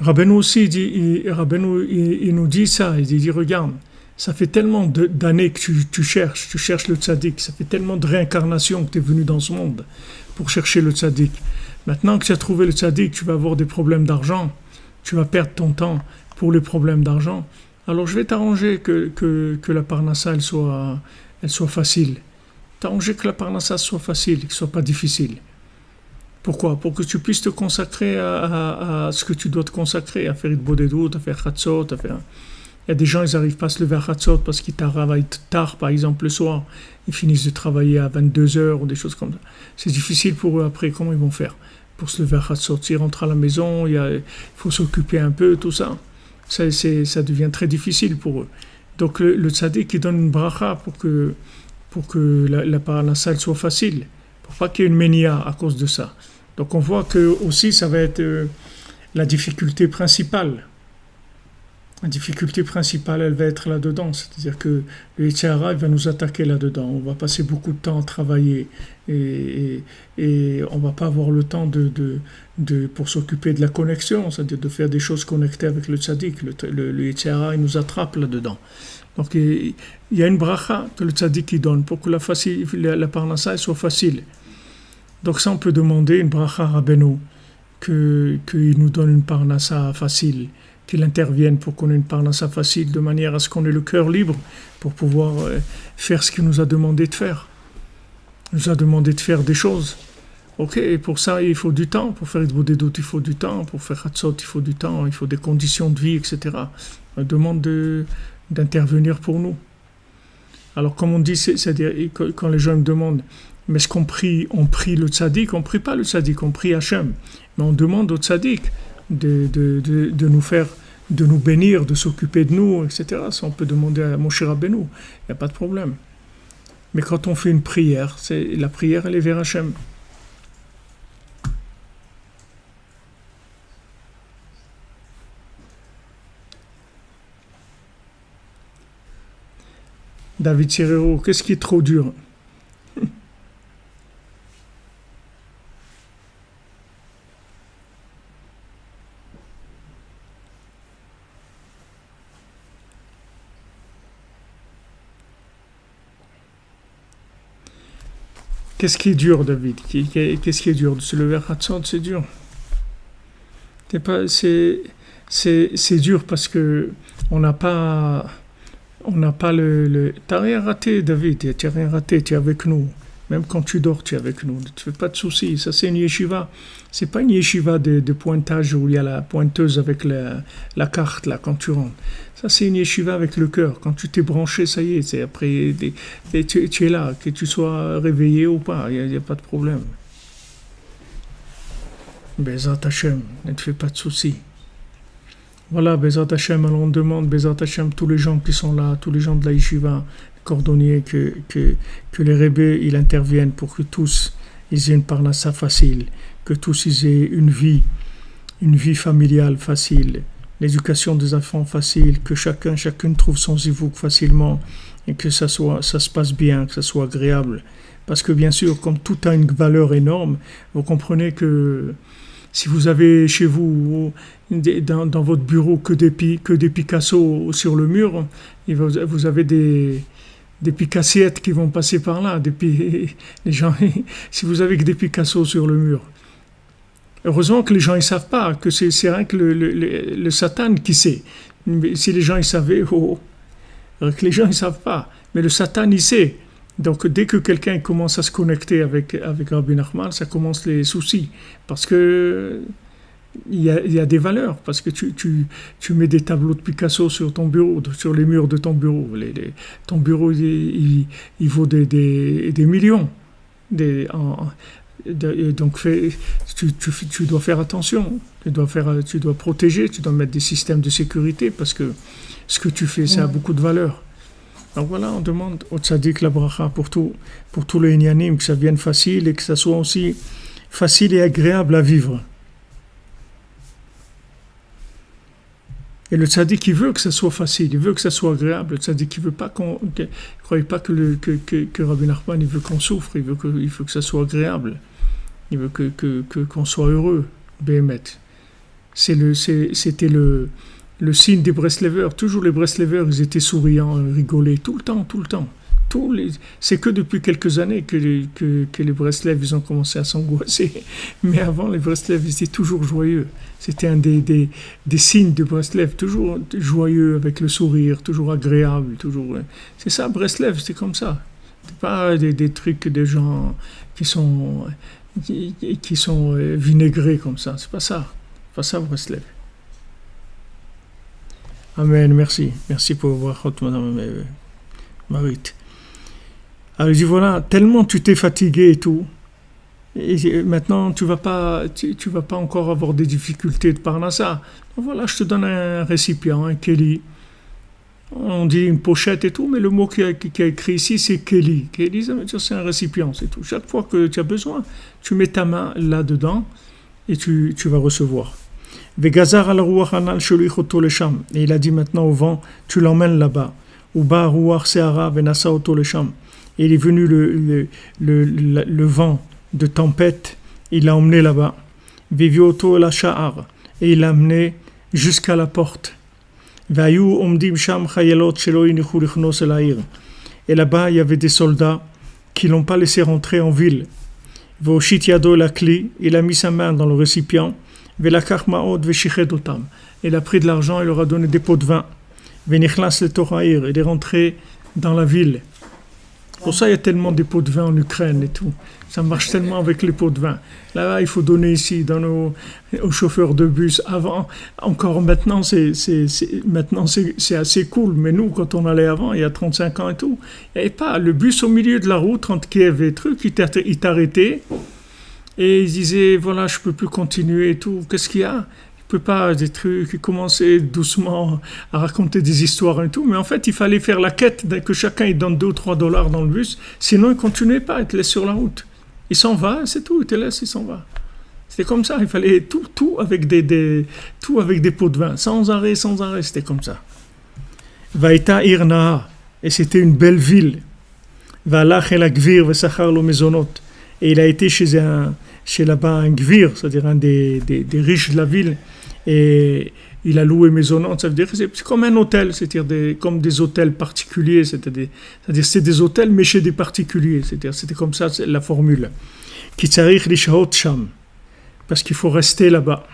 Rabbeinu aussi, il nous dit ça. Il dit, regarde, ça fait tellement d'années que tu cherches le tzaddik. Ça fait tellement de réincarnations que tu es venu dans ce monde pour chercher le tzaddik. Maintenant que tu as trouvé le tzaddik, tu vas avoir des problèmes d'argent. Tu vas perdre ton temps pour les problèmes d'argent. Alors je vais t'arranger que la parnassa elle soit facile. T'arranger que la parnassa soit facile, qu'elle soit pas difficile. Pourquoi? Pour que tu puisses te consacrer à ce que tu dois te consacrer, à faire une bodédout, à faire chatzot, à faire... Il y a des gens, ils n'arrivent pas à se lever à chatzot parce qu'ils travaillent tard, par exemple le soir. Ils finissent de travailler à 22h ou des choses comme ça. C'est difficile pour eux après, comment ils vont faire? Pour se lever à chatzot, ils rentrent à la maison, il faut s'occuper un peu, tout ça. Ça devient très difficile pour eux. Donc le tzaddik qui donne une bracha pour que la parnassa soit facile, pour pas qu'il y ait une ménia à cause de ça. Donc on voit que aussi ça va être la difficulté principale. La difficulté principale, elle va être là-dedans, c'est-à-dire que le Yetzer Hara, il va nous attaquer là-dedans. On va passer beaucoup de temps à travailler et on va pas avoir le temps pour s'occuper de la connexion, c'est-à-dire de faire des choses connectées avec le tzaddik. Le Yetzer Hara, il nous attrape là-dedans. Donc il y a une bracha que le tzaddik il donne pour que la parnassa soit facile. Donc ça, on peut demander une bracha à Rabbeinu qu'il nous donne une parnassa facile, qu'il intervienne pour qu'on ait une parnassa facile, de manière à ce qu'on ait le cœur libre pour pouvoir faire ce qu'il nous a demandé de faire. Il nous a demandé de faire des choses. Ok, et pour ça, il faut du temps. Pour faire une bodédout, il faut du temps. Pour faire chatzot, il faut du temps. Il faut des conditions de vie, etc. On demande d'intervenir pour nous. Alors, comme on dit, c'est-à-dire, quand les gens me demandent, mais est-ce on prie le tzaddik? On ne prie pas le tzaddik, on prie Hachem. Mais on demande au tzaddik de nous faire, de nous bénir, de s'occuper de nous, etc. Ça, on peut demander à Moshe Rabbeinu, il n'y a pas de problème. Mais quand on fait une prière, la prière, elle est vers Hachem. David Serrero, qu'est-ce qui est trop dur? Qu'est-ce qui est dur, David? Qu'est-ce qui est dur? De se lever à Hatzot, c'est dur. C'est dur parce que on n'a pas T'as rien raté, David. Tu n'as rien raté. Tu es avec nous. Même quand tu dors, tu es avec nous. Ne te fais pas de soucis. Ça, c'est une yeshiva. C'est pas une yeshiva de pointage où il y a la pointeuse avec la carte là quand tu rentres. Ça, c'est une yeshiva avec le cœur. Quand tu t'es branché, ça y est. C'est après, tu es là, que tu sois réveillé ou pas. Il y a pas de problème. Bezat Hashem, ne te fais pas de soucis. Voilà, Bezat Hashem, alors on demande, Bezat Hashem, tous les gens qui sont là, tous les gens de la Yeshiva, cordonniers, que les rébés, ils interviennent pour que tous, ils aient une parnassa facile, que tous, ils aient une vie familiale facile, l'éducation des enfants facile, que chacune trouve son zivouk facilement, et que ça se passe bien, que ça soit agréable. Parce que bien sûr, comme tout a une valeur énorme, vous comprenez que si vous avez chez vous, dans votre bureau, que des Picasso sur le mur, et vous avez des Picassiettes qui vont passer par là. Les gens, si vous avez que des Picasso sur le mur. Heureusement que les gens ne savent pas, que c'est rien que le Satan qui sait. Si les gens ils savaient, que les gens ne savent pas. Mais le Satan, il sait. Donc, dès que quelqu'un commence à se connecter avec Rabbi Nachman, ça commence les soucis. Parce que il y a des valeurs. Parce que tu mets des tableaux de Picasso sur ton bureau, sur les murs de ton bureau. Ton bureau, il vaut des millions. Donc, tu dois faire attention. Tu dois protéger, tu dois mettre des systèmes de sécurité parce que ce que tu fais, ça a beaucoup de valeur. Donc voilà, on demande au tzaddik la bracha pour tous les inyanim, que ça vienne facile et que ça soit aussi facile et agréable à vivre. Et le tzaddik, il veut que ça soit facile, il veut que ça soit agréable. Le tzaddik, il veut pas ne croyez pas que Rabbi Nachman, il veut qu'on souffre, il veut que ça soit agréable. Il veut qu'on soit heureux, Béhémet. C'était le signe des Breslevers. Toujours les Breslevers, ils étaient souriants, rigolaient, tout le temps. C'est que depuis quelques années que les Breslev, ils ont commencé à s'angoisser. Mais avant, les Breslev, ils étaient toujours joyeux. C'était un des signes de Breslev, toujours joyeux, avec le sourire, toujours agréable, toujours. C'est ça, Breslev, c'est comme ça. C'est pas des trucs des gens qui sont vinaigrés comme ça. C'est pas ça. C'est pas ça, Breslev. Amen, merci. Merci pour avoir madame Marit. Alors il dit voilà, tellement tu t'es fatigué et tout, et maintenant tu vas pas encore avoir des difficultés de parnassa. Donc voilà, je te donne un récipient, un keli. On dit une pochette et tout, mais le mot qui est écrit ici, c'est keli. Keli, ça veut dire c'est un récipient, c'est tout. Chaque fois que tu as besoin, tu mets ta main là-dedans et tu vas recevoir. Et il a dit maintenant au vent, tu l'emmènes là-bas. Et il est venu le vent de tempête, il l'a emmené là-bas. Et il l'a amené jusqu'à la porte. Et là-bas, il y avait des soldats qui ne l'ont pas laissé rentrer en ville. Il a mis sa main dans le récipient. Il a pris de l'argent, il leur a donné des pots de vin. Il est rentré dans la ville. Pour ça, il y a tellement de pots de vin en Ukraine et tout. Ça marche tellement avec les pots de vin. Là, il faut donner ici aux chauffeurs de bus. Avant, encore maintenant, c'est assez cool. Mais nous, quand on allait avant, il y a 35 ans et tout, il n'y avait pas le bus au milieu de la route entre Kiev et truc. Il t'arrêtait. Et il disait, voilà, je ne peux plus continuer et tout. Qu'est-ce qu'il y a? Il ne peut pas, des trucs. Il commençait doucement à raconter des histoires et tout. Mais en fait, il fallait faire la quête que chacun il donne $2 ou $3 dans le bus. Sinon, il ne continuait pas, il te laisse sur la route. Il s'en va, c'est tout, il te laisse, il s'en va. C'était comme ça, il fallait tout avec des pots de vin. Sans arrêt, c'était comme ça. Vaïta Irnaha. Et c'était une belle ville. Valach el agvir vesachar lo mezonot. Et il a été chez là-bas un gvir, c'est-à-dire un des riches de la ville, et il a loué maisonnante. Ça veut dire que c'est comme un hôtel, c'est-à-dire comme des hôtels particuliers, c'est-à-dire c'est des hôtels mais chez des particuliers, c'est-à-dire c'était comme ça la formule. Ki tzarich lishahot sham, parce qu'il faut rester là-bas.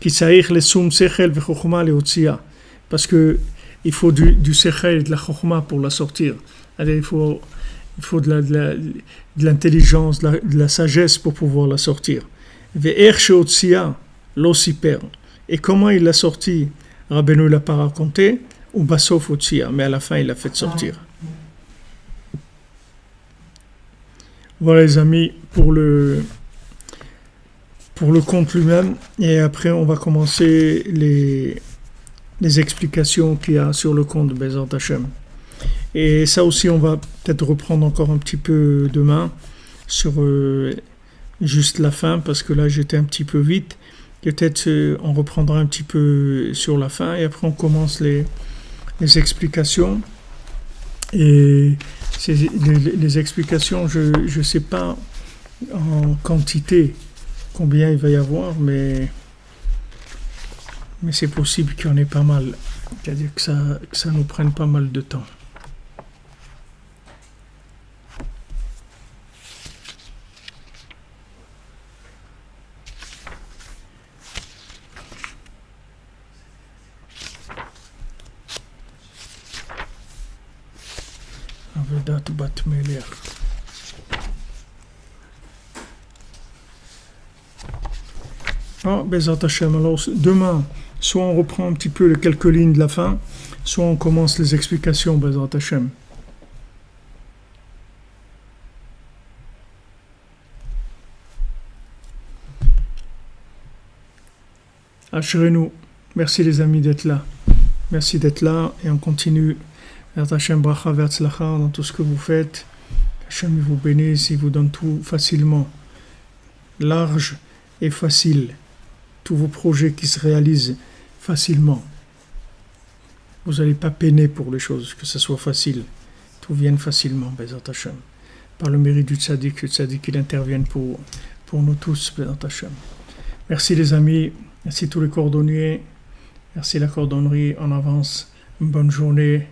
Ki tzarich lesum sechel vechokma leotzia, parce que il faut du sechel et de la chokma pour la sortir. Il faut de l'intelligence, de la sagesse pour pouvoir la sortir. Et comment il l'a sorti, Rabbeinu ne l'a pas raconté, ou Basof Otsia, mais à la fin il l'a fait sortir. Voilà les amis, pour le pour le compte lui-même. Et après, on va commencer les explications qu'il y a sur le compte Bezrat Hashem. Et ça aussi, on va peut-être reprendre encore un petit peu demain sur juste la fin, parce que là, j'étais un petit peu vite. Peut-être on reprendra un petit peu sur la fin et après on commence les explications. Et les explications, je ne sais pas en quantité combien il va y avoir, mais c'est possible qu'il y en ait pas mal. C'est-à-dire que ça nous prenne pas mal de temps. Avedat Bat Melech. Bezrat Hashem. Alors, demain, soit on reprend un petit peu les quelques lignes de la fin, soit on commence les explications, Bezrat Hashem. Ashrenu. Merci les amis d'être là. Merci d'être là et on continue. Hashem bracha ve'atzlacha dans tout ce que vous faites. Hashem vous bénisse, il vous donne tout facilement, large et facile. Tous vos projets qui se réalisent facilement. Vous n'allez pas peiner pour les choses, que ce soit facile. Tout vienne facilement, Bezrat Hashem. Par le mérite du tzaddik, il intervienne pour nous tous, Bezrat Hashem. Merci les amis, merci tous les cordonniers, merci la cordonnerie en avance. Une bonne journée.